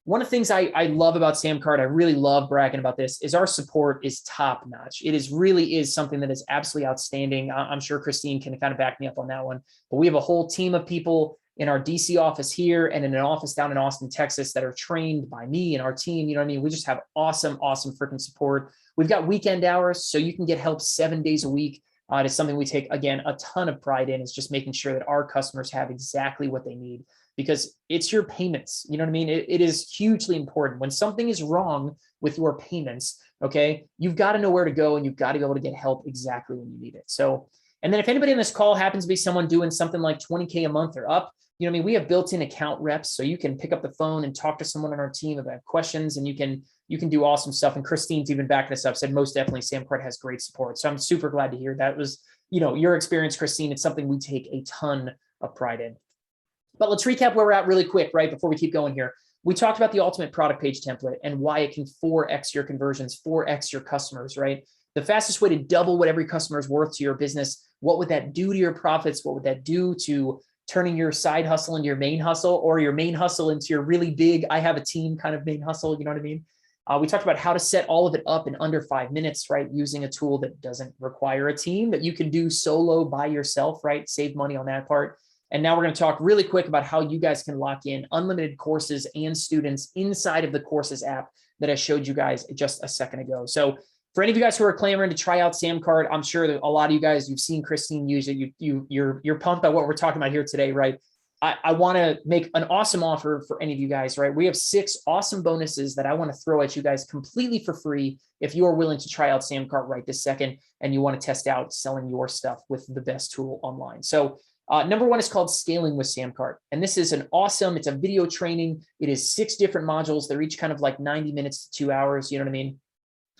One of the things I love about SamCart, I really love bragging about this, is our support is top notch. It is really is something that is absolutely outstanding. I'm sure Christine can kind of back me up on that one, but we have a whole team of people in our DC office here and in an office down in Austin, Texas that are trained by me and our team. You know what I mean? We just have awesome freaking support. We've got weekend hours, so you can get help 7 days a week. It is something we take, again, a ton of pride in, is just making sure that our customers have exactly what they need, because it's your payments. You know what I mean? It is hugely important. When something is wrong with your payments, okay, you've got to know where to go and you've got to be able to get help exactly when you need it. So, and then if anybody on this call happens to be someone doing something like 20K a month or up, you know what I mean? We have built-in account reps, so you can pick up the phone and talk to someone on our team about questions, and you can do awesome stuff. And Christine's even backing us up, said most definitely SamCart has great support. So I'm super glad to hear that was, you know, your experience, Christine. It's something we take a ton of pride in. But let's recap where we're at really quick, right, before we keep going here. We talked about the ultimate product page template and why it can 4x your conversions, 4x your customers, right? The fastest way to double what every customer is worth to your business. What would that do to your profits? What would that do to turning your side hustle into your main hustle, or your main hustle into your really big, I have a team kind of main hustle? You know what I mean? We talked about how to set all of it up in under 5 minutes, right? Using a tool that doesn't require a team, that you can do solo by yourself, right? Save money on that part. And now we're going to talk really quick about how you guys can lock in unlimited courses and students inside of the courses app that I showed you guys just a second ago. So for any of you guys who are clamoring to try out SamCart, I'm sure that a lot of you guys, you've seen Christine use it. You're pumped by what we're talking about here today, right? I want to make an awesome offer for any of you guys, right? We have 6 awesome bonuses that I want to throw at you guys completely for free if you are willing to try out SamCart right this second and you want to test out selling your stuff with the best tool online. So number 1 is called Scaling with SamCart. And this is it's a video training. It is 6 different modules. They're each kind of like 90 minutes to 2 hours. You know what I mean?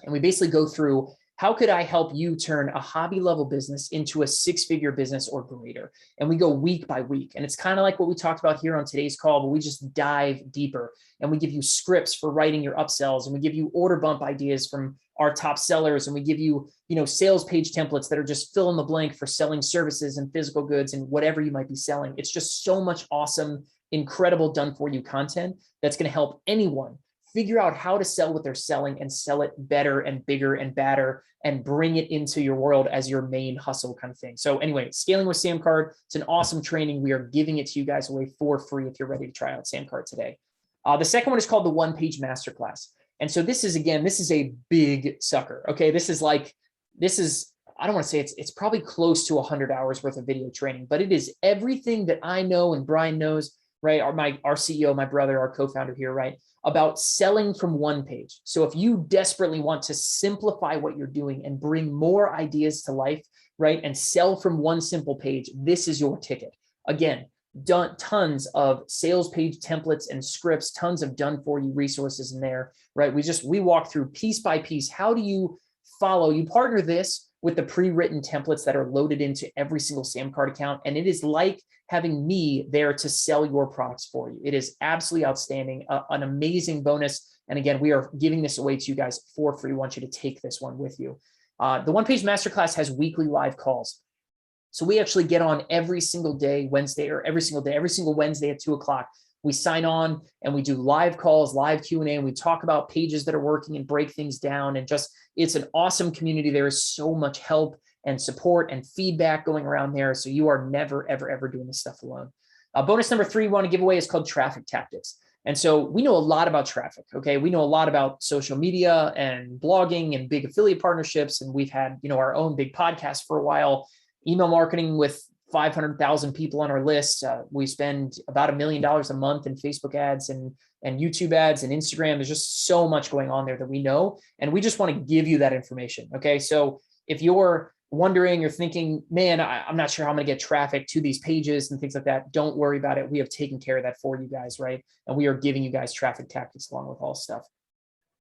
And we basically go through, how could I help you turn a hobby level business into a 6-figure business or greater? And we go week by week. And it's kind of like what we talked about here on today's call, but we just dive deeper and we give you scripts for writing your upsells, and we give you order bump ideas from our top sellers. And we give you, sales page templates that are just fill in the blank for selling services and physical goods and whatever you might be selling. It's just so much awesome, incredible done for you content that's going to help anyone figure out how to sell what they're selling and sell it better and bigger and badder and bring it into your world as your main hustle kind of thing. So anyway, Scaling with SamCart, it's an awesome training. We are giving it to you guys away for free if you're ready to try out SamCart today. The second one is called the one-page masterclass. And so this is a big sucker. Okay. This is, I don't want to say it's probably close to 100 hours worth of video training, but it is everything that I know and Brian knows, right? Our CEO, my brother, our co-founder here, right? About selling from one page. So if you desperately want to simplify what you're doing and bring more ideas to life, right? And sell from one simple page, this is your ticket. Again, tons of sales page templates and scripts, tons of done for you resources in there, right? We walk through piece by piece. How do you partner this with the pre-written templates that are loaded into every single SamCart account. And it is like having me there to sell your products for you. It is absolutely outstanding, an amazing bonus. And again, we are giving this away to you guys for free. We want you to take this one with you. The one-page masterclass has weekly live calls. So we actually get on every single day, every single Wednesday at 2:00. We sign on and we do live calls, live Q&A, and we talk about pages that are working and break things down. And it's an awesome community. There is so much help and support and feedback going around there. So you are never, ever, ever doing this stuff alone. Bonus number 3 we want to give away is called Traffic Tactics. And so we know a lot about traffic. Okay. We know a lot about social media and blogging and big affiliate partnerships. And we've had, our own big podcast for a while, email marketing with 500,000 people on our list. We spend about $1 million a month in Facebook ads and YouTube ads and Instagram. There's just so much going on there that we know. And we just want to give you that information. Okay. So if you're wondering or thinking, man, I'm not sure how I'm going to get traffic to these pages and things like that, don't worry about it. We have taken care of that for you guys, right? And we are giving you guys traffic tactics along with all stuff.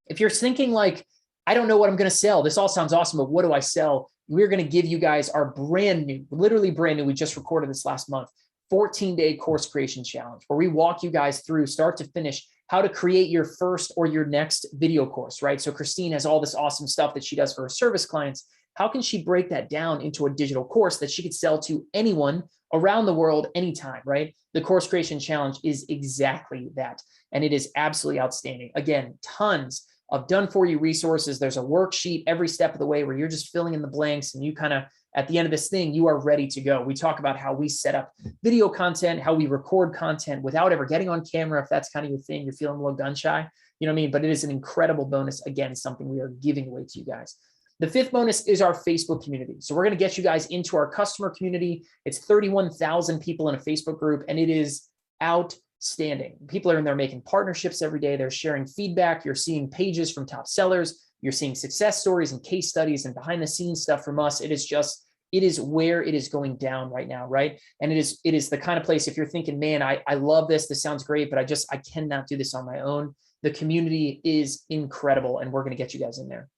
If you're thinking like, I don't know what I'm going to sell, this all sounds awesome, but what do I sell? We're going to give you guys our brand new, literally brand new, we just recorded this last month, 14-day course creation challenge, where we walk you guys through start to finish how to create your first or your next video course, right? So Christine has all this awesome stuff that she does for her service clients. How can she break that down into a digital course that she could sell to anyone around the world anytime, right? The Course Creation Challenge is exactly that. And it is absolutely outstanding. Again, tons of done for you resources. There's a worksheet every step of the way where you're just filling in the blanks, and you kind of, at the end of this thing, you are ready to go. We talk about how we set up video content, how we record content without ever getting on camera. If that's kind of your thing, you're feeling a little gun shy, you know what I mean? But it is an incredible bonus. Again, something we are giving away to you guys. The fifth bonus is our Facebook community. So we're going to get you guys into our customer community. It's 31,000 people in a Facebook group, and it is outstanding. People are in there making partnerships every day. They're sharing feedback. You're seeing pages from top sellers. You're seeing success stories and case studies and behind the scenes stuff from us. It is where it is going down right now, right? And it is the kind of place, if you're thinking, man, I love this. This sounds great, but I cannot do this on my own. The community is incredible, and we're going to get you guys in there.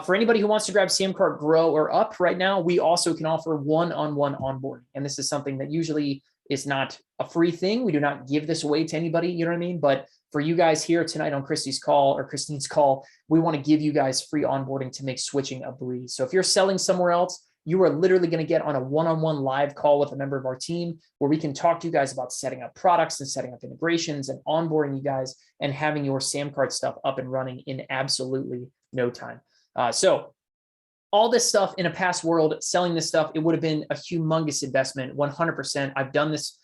For anybody who wants to grab SamCart Grow or Up right now, we also can offer one-on-one onboarding. And this is something that usually is not a free thing. We do not give this away to anybody, you know what I mean? But for you guys here tonight on Christine's call, we want to give you guys free onboarding to make switching a breeze. So if you're selling somewhere else, you are literally going to get on a one-on-one live call with a member of our team where we can talk to you guys about setting up products and setting up integrations and onboarding you guys and having your SamCart stuff up and running in absolutely no time. So all this stuff in a past world, selling this stuff, it would have been a humongous investment, 100%. I've done this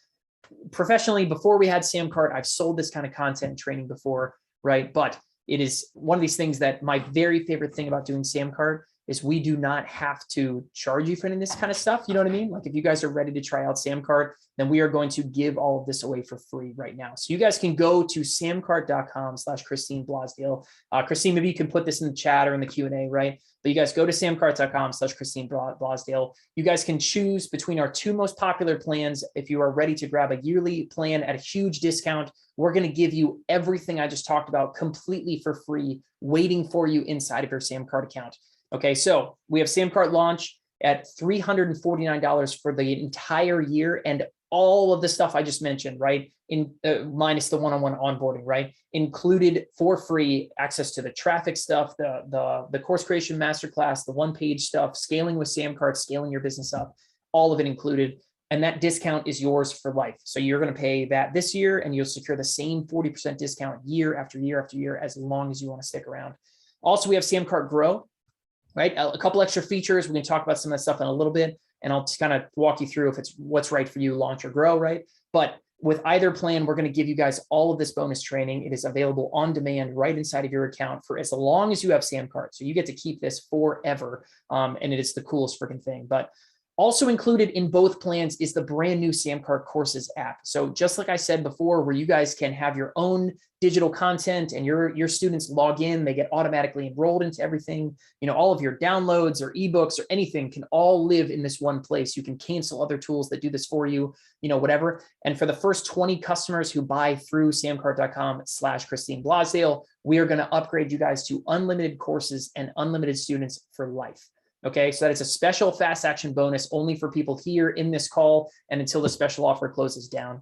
professionally before we had SamCart. I've sold this kind of content and training before, right? But it is one of these things that my very favorite thing about doing SamCart is we do not have to charge you for any of this kind of stuff. You know what I mean? Like if you guys are ready to try out SamCart, then we are going to give all of this away for free right now. So you guys can go to samcart.com/Christine Blosdale. Christine, maybe you can put this in the chat or in the Q&A, right? But you guys go to samcart.com/Christine Blosdale. You guys can choose between our two most popular plans. If you are ready to grab a yearly plan at a huge discount, we're going to give you everything I just talked about completely for free, waiting for you inside of your SamCart account. Okay, so we have SamCart launch at $349 for the entire year, and all of the stuff I just mentioned, right? In minus the one-on-one onboarding, right? Included for free access to the traffic stuff, the course creation masterclass, the one-page stuff, scaling with SamCart, scaling your business up, all of it included. And that discount is yours for life. So you're going to pay that this year, and you'll secure the same 40% discount year after year after year, as long as you want to stick around. Also, we have SamCart Grow. Right? A couple extra features. We can talk about some of that stuff in a little bit, and I'll just kind of walk you through if it's what's right for you, launch or grow, right? But with either plan, we're going to give you guys all of this bonus training. It is available on demand right inside of your account for as long as you have SamCart. So you get to keep this forever. And it is the coolest freaking thing. But also included in both plans is the brand new SamCart Courses app. So just like I said before, where you guys can have your own digital content and your students log in, they get automatically enrolled into everything. You know, all of your downloads or ebooks or anything can all live in this one place. You can cancel other tools that do this for you, you know, whatever. And for the first 20 customers who buy through samcart.com/Christine Blosdale, we are going to upgrade you guys to unlimited courses and unlimited students for life. Okay, so that is a special fast action bonus only for people here in this call and until the special offer closes down.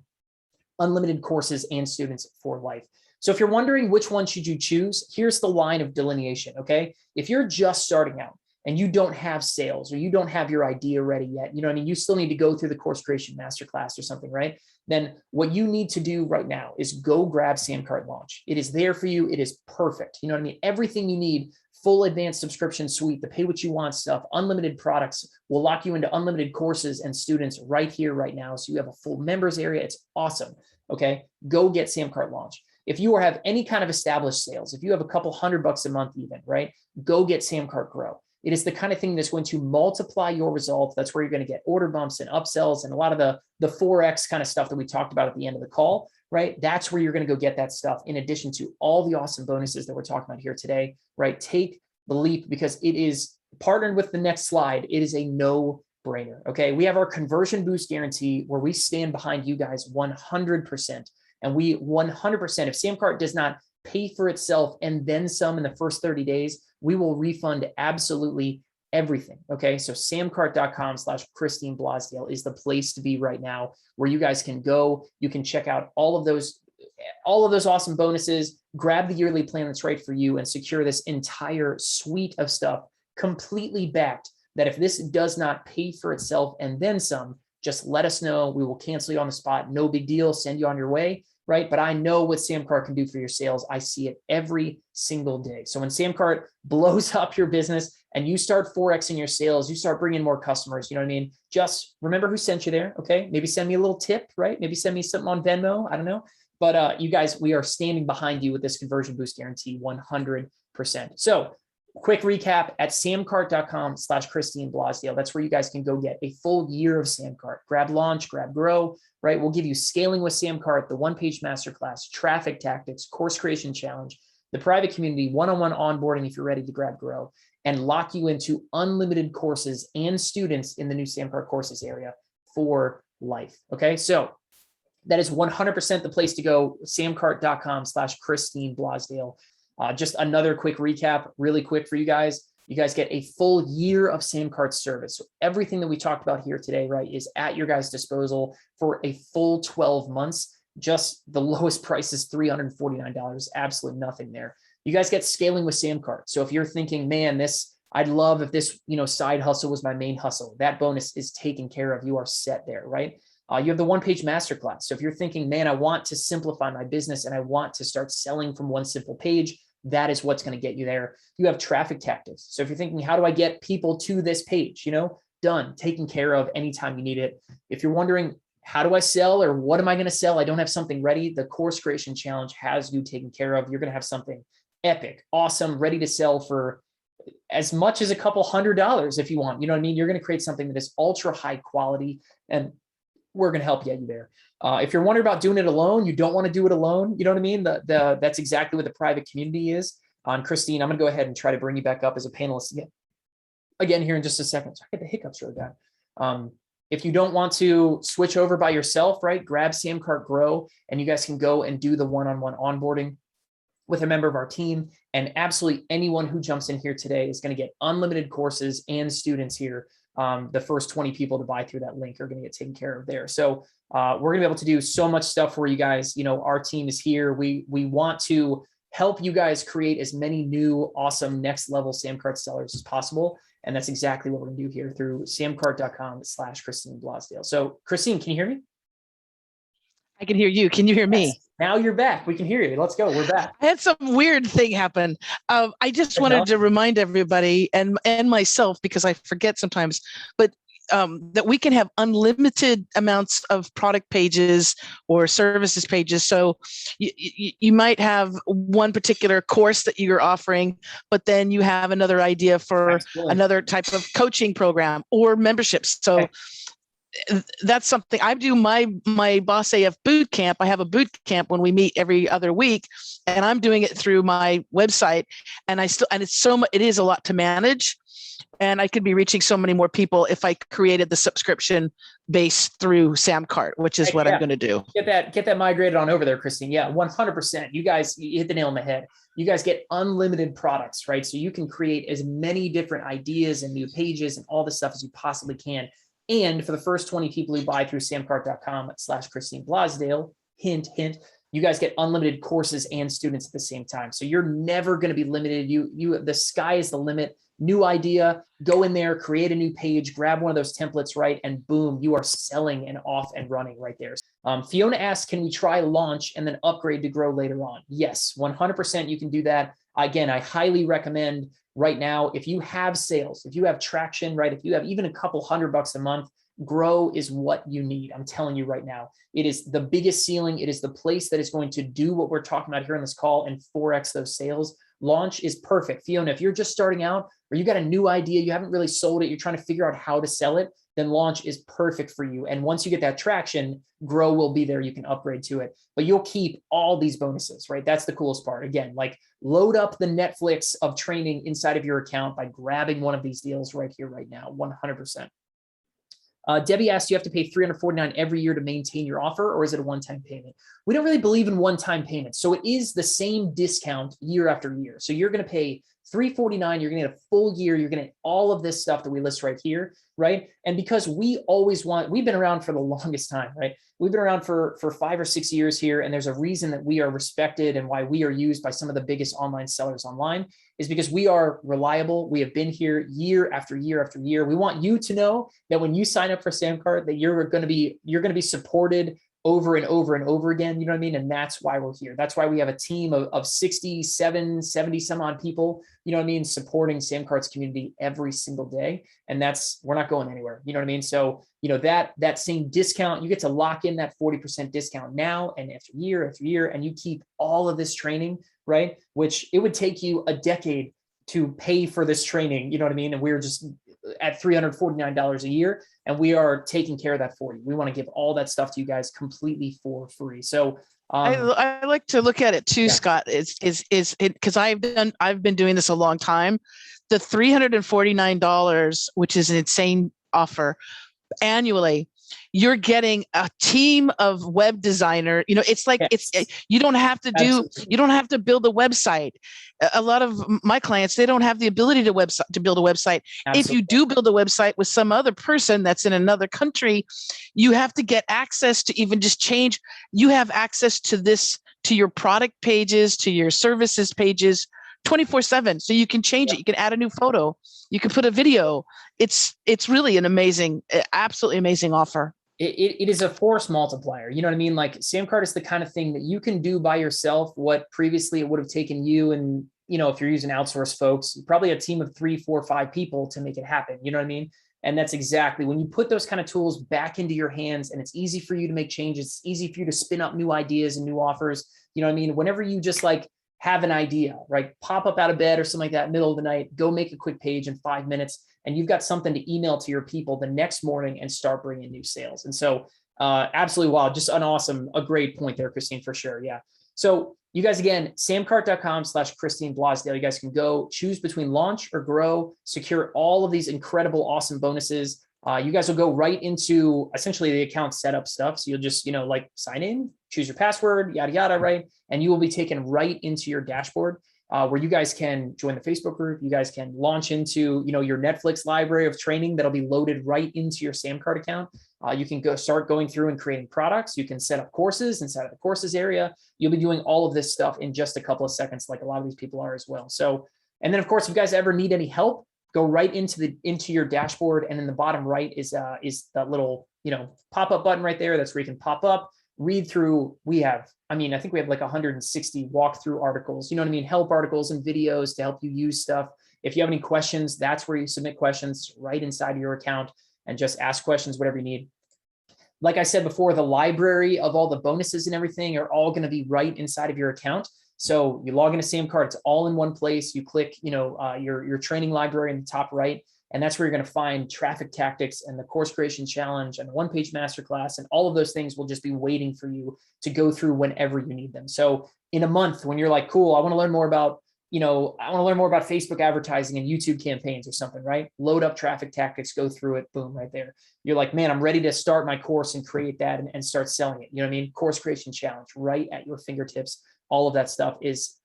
Unlimited courses and students for life. So if you're wondering which one should you choose, here's the line of delineation, okay? If you're just starting out and you don't have sales or you don't have your idea ready yet, you know what I mean? You still need to go through the course creation masterclass or something, right? Then what you need to do right now is go grab SamCart Launch. It is there for you. It is perfect. You know what I mean? Everything you need, full advanced subscription suite, the pay what you want stuff, unlimited products will lock you into unlimited courses and students right here, right now. So you have a full members area. It's awesome. Okay. Go get SamCart Launch. If you have any kind of established sales, if you have a couple $100 a month even, right? Go get SamCart Grow. It is the kind of thing that's going to multiply your results. That's where you're going to get order bumps and upsells and a lot of the 4X kind of stuff that we talked about at the end of the call, right? That's where you're going to go get that stuff in addition to all the awesome bonuses that we're talking about here today, right? Take the leap because it is partnered with the next slide. It is a no-brainer, okay? We have our conversion boost guarantee where we stand behind you guys 100%. And we 100%, if SamCart does not pay for itself and then some in the first 30 days, we will refund absolutely everything. Okay. So samcart.com/Christine Blosdale is the place to be right now where you guys can go. You can check out all of those all of those awesome bonuses. Grab the yearly plan that's right for you and secure this entire suite of stuff completely backed, that if this does not pay for itself and then some, just let us know. We will cancel you on the spot. No big deal. Send you on your way, right? But I know what SamCart can do for your sales. I see it every single day. So when SamCart blows up your business and you start 4Xing your sales, you start bringing more customers, you know what I mean? Just remember who sent you there, okay? Maybe send me a little tip, right? Maybe send me something on Venmo. I don't know. But you guys, we are standing behind you with this conversion boost guarantee 100%. So quick recap at samcart.com/Christine Blasdale. That's where you guys can go get a full year of SamCart. Grab Launch, grab Grow, right? We'll give you Scaling with SamCart, the one-page masterclass, Traffic Tactics, Course Creation Challenge, the private community, one-on-one onboarding if you're ready to grab Grow, and lock you into unlimited courses and students in the new SamCart courses area for life. Okay, so that is 100% the place to go. samcart.com/Christine Blasdale. Just another quick recap, really quick for you guys. You guys get a full year of SamCart service. So everything that we talked about here today, right, is at your guys' disposal for a full 12 months. Just the lowest price is $349. Absolutely nothing there. You guys get Scaling with SamCart. So if you're thinking, man, I'd love if this, side hustle was my main hustle, that bonus is taken care of. You are set there, right? You have the one-page masterclass. So if you're thinking, man, I want to simplify my business and I want to start selling from one simple page, that is what's going to get you there. You have Traffic Tactics. So if you're thinking, how do I get people to this page? Done, taken care of anytime you need it. If you're wondering, how do I sell or what am I going to sell? I don't have something ready. The Course Creation Challenge has you taken care of. You're going to have something epic, awesome, ready to sell for as much as a couple $100 if you want. You know what I mean? You're going to create something that is ultra high quality, and we're going to help get you there. If you're wondering about doing it alone, you don't want to do it alone. You know what I mean? That's exactly what the private community is. Christine, I'm going to go ahead and try to bring you back up as a panelist again here in just a second. So I get the hiccups really bad. If you don't want to switch over by yourself, right, grab SamCart Grow, and you guys can go and do the one-on-one onboarding with a member of our team. And absolutely anyone who jumps in here today is going to get unlimited courses and students here. The first 20 people to buy through that link are going to get taken care of there. So we're going to be able to do so much stuff for you guys. Our team is here. We want to help you guys create as many new, awesome, next level SamCart sellers as possible. And that's exactly what we're going to do here through samcart.com/Christine Blasdale. So Christine, can you hear me? I can hear you. Can you hear me? Yes. Now you're back. We can hear you. Let's go. We're back. I had some weird thing happen. I just wanted to remind everybody and myself, because I forget sometimes, but that we can have unlimited amounts of product pages or services pages. So you might have one particular course that you're offering, but then you have another idea for another type of coaching program or memberships. So that's something I do. My Boss AF boot camp. I have a boot camp when we meet every other week, and I'm doing it through my website. And it is a lot to manage, and I could be reaching so many more people if I created the subscription base through SamCart, which is what I'm going to do. Get that migrated on over there, Christine. Yeah, 100%. You guys, you hit the nail on the head. You guys get unlimited products, right? So you can create as many different ideas and new pages and all this stuff as you possibly can. And for the first 20 people who buy through samcart.com/Christine Blasdale, hint, hint, you guys get unlimited courses and students at the same time. So you're never going to be limited. The sky is the limit. New idea, go in there, create a new page, grab one of those templates, right? And boom, you are selling and off and running right there. Fiona asks, can we try Launch and then upgrade to Grow later on? Yes, 100% you can do that. Again, I highly recommend right now, if you have sales, if you have traction, right? If you have even a couple $100 a month, Grow is what you need. I'm telling you right now, it is the biggest ceiling. It is the place that is going to do what we're talking about here in this call and 4X those sales. Launch is perfect. Fiona, if you're just starting out or you got a new idea, you haven't really sold it, you're trying to figure out how to sell it, then Launch is perfect for you. And once you get that traction, Grow will be there. You can upgrade to it, but you'll keep all these bonuses, right? That's the coolest part. Again, like load up the Netflix of training inside of your account by grabbing one of these deals right here, right now, 100%. Debbie asked, do you have to pay $349 every year to maintain your offer, or is it a one-time payment? We don't really believe in one-time payments. So it is the same discount year after year. So you're going to pay $349, you're going to get a full year. You're going to get all of this stuff that we list right here, right? And because we've been around for the longest time, right? We've been around for 5 or 6 years here. And there's a reason that we are respected and why we are used by some of the biggest online sellers online is because we are reliable. We have been here year after year after year. We want you to know that when you sign up for SamCart, that you're going to be supported over and over and over again. You know what I mean? And that's why we're here. That's why we have a team of 67, 70 some odd people, you know what I mean, supporting SamCart's community every single day. And we're not going anywhere. You know what I mean? So, you know, that same discount, you get to lock in that 40% discount now and after year, and you keep all of this training, right? Which it would take you a decade to pay for this training. You know what I mean? And we're just at $349 a year, and we are taking care of that for you. We want to give all that stuff to you guys completely for free. So I like to look at it too, yeah. Scott, is it because I've been doing this a long time. The $349, which is an insane offer annually, you're getting a team of web designer. You know, it's like, yes. You don't have to build a website. A lot of my clients, they don't have the ability to build a website. Absolutely. If you do build a website with some other person that's in another country, you have to get access to even just change. You have access to your product pages, to your services pages, 24/7. So you can change it. You can add a new photo. You can put a video. It's really an amazing, absolutely amazing offer. It is a force multiplier. You know what I mean? Like SamCart is the kind of thing that you can do by yourself. What previously it would have taken you and, you know, if you're using outsourced folks, probably a team of 3, 4, 5 people to make it happen. You know what I mean? And that's exactly when you put those kind of tools back into your hands, and it's easy for you to make changes. It's easy for you to spin up new ideas and new offers. You know what I mean? Whenever you just like have an idea, right? Pop up out of bed or something like that, middle of the night, go make a quick page in 5 minutes, and you've got something to email to your people the next morning and start bringing new sales. And so absolutely wild, just a great point there, Christine, for sure. Yeah. So you guys, again, samcart.com/Christine Blosdale, you guys can go choose between launch or grow, secure all of these incredible, awesome bonuses. You guys will go right into essentially the account setup stuff. So you'll just, you know, like sign in, choose your password, yada, yada, right? And you will be taken right into your dashboard where you guys can join the Facebook group. You guys can launch into, you know, your Netflix library of training that'll be loaded right into your SamCart account. You can start going through and creating products. You can set up courses inside of the courses area. You'll be doing all of this stuff in just a couple of seconds, like a lot of these people are as well. So, and then of course, if you guys ever need any help, go right into your dashboard, and in the bottom right is that little, you know, pop-up button right there. That's where you can pop up, read through. I think we have like 160 walkthrough articles, you know what I mean? Help articles and videos to help you use stuff. If you have any questions, that's where you submit questions right inside of your account and just ask questions, whatever you need. Like I said before, the library of all the bonuses and everything are all going to be right inside of your account. So you log into SamCart, it's all in one place. You click, you know, your training library in the top right, and that's where you're going to find traffic tactics and the course creation challenge and the one-page masterclass, and all of those things will just be waiting for you to go through whenever you need them. So in a month, when you're like, cool, I want to learn more about, you know, I want to learn more about Facebook advertising and YouTube campaigns or something, right? Load up traffic tactics, go through it, boom, right there. You're like, man, I'm ready to start my course and create that and start selling it. You know what I mean? Course creation challenge right at your fingertips. All of that stuff it's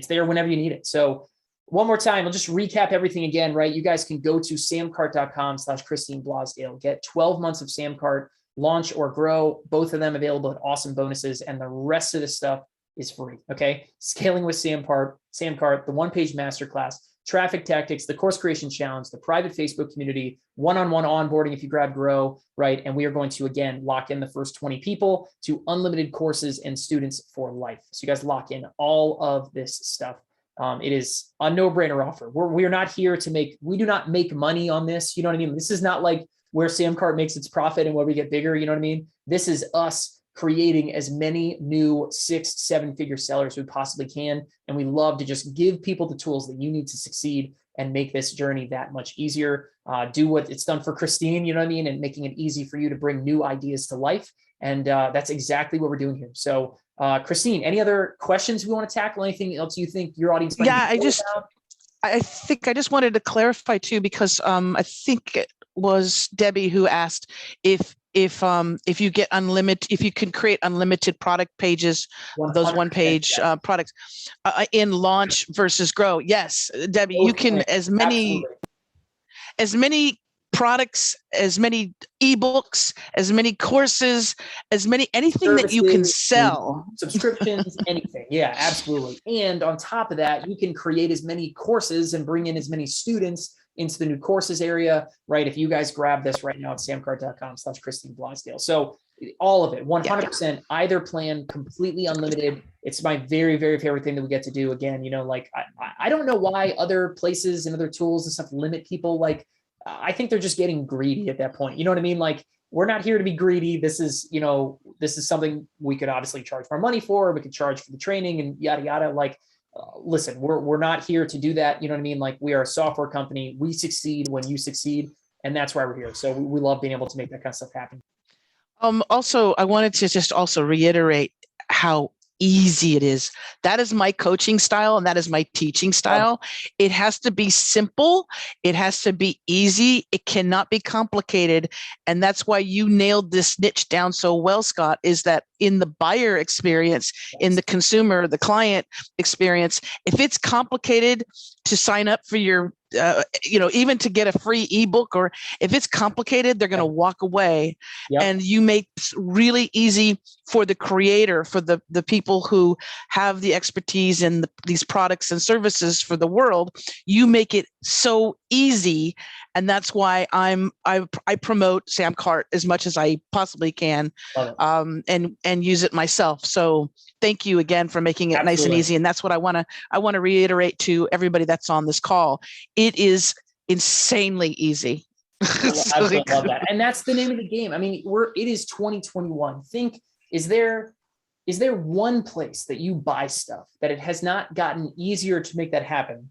there whenever you need it. So one more time, I'll just recap everything again, right? You guys can go to samcart.com/Christine Blosdale, get 12 months of SamCart, launch or grow, both of them available at awesome bonuses. And the rest of this stuff is free. Okay. Scaling with SamCart, the one-page masterclass, traffic tactics, the course creation challenge, the private Facebook community, one-on-one onboarding if you grab grow, right? And we are going to, again, lock in the first 20 people to unlimited courses and students for life. So you guys lock in all of this stuff. It is a no-brainer offer. We are not here we do not make money on this. You know what I mean? This is not like where SamCart makes its profit and where we get bigger. You know what I mean? This is us creating as many new 6-7-figure sellers as we possibly can. And we love to just give people the tools that you need to succeed and make this journey that much easier. Do what it's done for Christine, you know what I mean? And making it easy for you to bring new ideas to life. And that's exactly what we're doing here. So Christine, any other questions we want to tackle? Anything else you think your audience might I think I just wanted to clarify too, because I think it was Debbie who asked if if you get unlimited, if you can create unlimited product pages, those 100%, one page yes. products in launch versus grow. Yes, Debbie, you can Absolutely. as many products, as many ebooks, as many courses, as many anything that you can sell. Subscriptions, anything. Yeah, absolutely. And on top of that, you can create as many courses and bring in as many students into the new courses area, right? If you guys grab this right now at samcart.com/Christine Blosdale. So all of it, 100%, either plan, completely unlimited. It's my very, very favorite thing that we get to do. Again, you know, like I don't know why other places and other tools and stuff limit people. Like, I think they're just getting greedy at that point. You know what I mean? Like, we're not here to be greedy. This is, you know, this is something we could obviously charge more money for. We could charge for the training and yada, yada. Like, listen, we're not here to do that. You know what I mean? Like, we are a software company. We succeed when you succeed. And that's why we're here. So we love being able to make that kind of stuff happen. Also, I wanted to just also reiterate how easy it is. That is my coaching style and that is my teaching style. It has to be simple. It has to be easy. It cannot be complicated. And that's why you nailed this niche down so well, Scott, is that in the buyer experience, in the consumer, the client experience, if it's complicated to sign up for your even to get a free ebook, or if it's complicated, they're going to walk away. And you make it really easy for the creator, for the people who have the expertise in these products and services for the world. You make it so easy. And that's why I promote SamCart as much as I possibly can, and use it myself. So thank you again for making it nice and easy. And that's what I want to reiterate to everybody that's on this call. It is insanely easy. I absolutely love that. And that's the name of the game. I mean, it is 2021. Think, is there one place that you buy stuff that it has not gotten easier to make that happen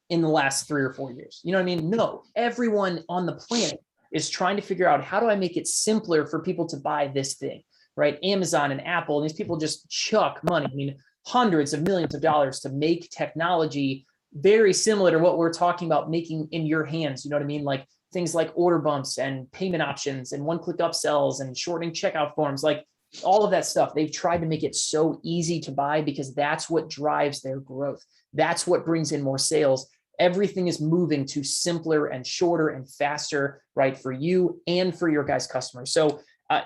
in the last 3 or 4 years? You know what I mean? No, everyone on the planet is trying to figure out, how do I make it simpler for people to buy this thing, right? Amazon and Apple, and these people just chuck money. I mean, hundreds of millions of dollars to make technology very similar to what we're talking about making in your hands. You know what I mean? Like things like order bumps and payment options and one-click upsells and shortening checkout forms, like all of that stuff. They've tried to make it so easy to buy because that's what drives their growth. That's what brings in more sales. Everything is moving to simpler and shorter and faster, right? For you and for your guys' customers. So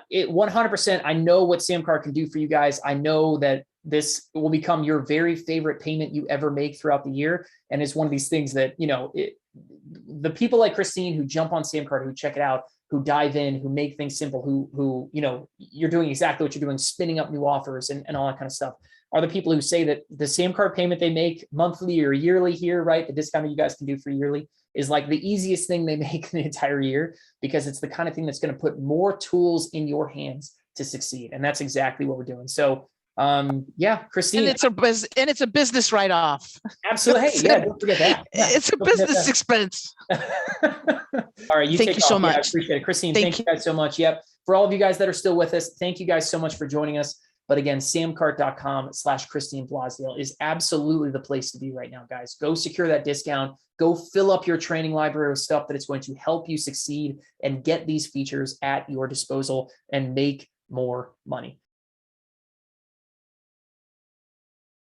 it 100%, I know what SamCart can do for you guys. I know that this will become your very favorite payment you ever make throughout the year. And it's one of these things that, the people like Christine who jump on SamCart, who check it out, who dive in, who make things simple, who you're doing exactly what you're doing, spinning up new offers and all that kind of stuff, are the people who say that the SamCart payment they make monthly or yearly here, right? The discount that you guys can do for yearly is like the easiest thing they make in the entire year, because it's the kind of thing that's going to put more tools in your hands to succeed. And that's exactly what we're doing. So Christine. And it's a business write-off. Absolutely. Hey, yeah, don't forget that. Yeah, it's a business expense. All right. Thank you so much. Yeah, I appreciate it. Christine, thank you guys so much. Yep. For all of you guys that are still with us, thank you guys so much for joining us. But again, samcart.com/Christine Blosdale is absolutely the place to be right now, guys. Go secure that discount. Go fill up your training library with stuff that is going to help you succeed and get these features at your disposal and make more money.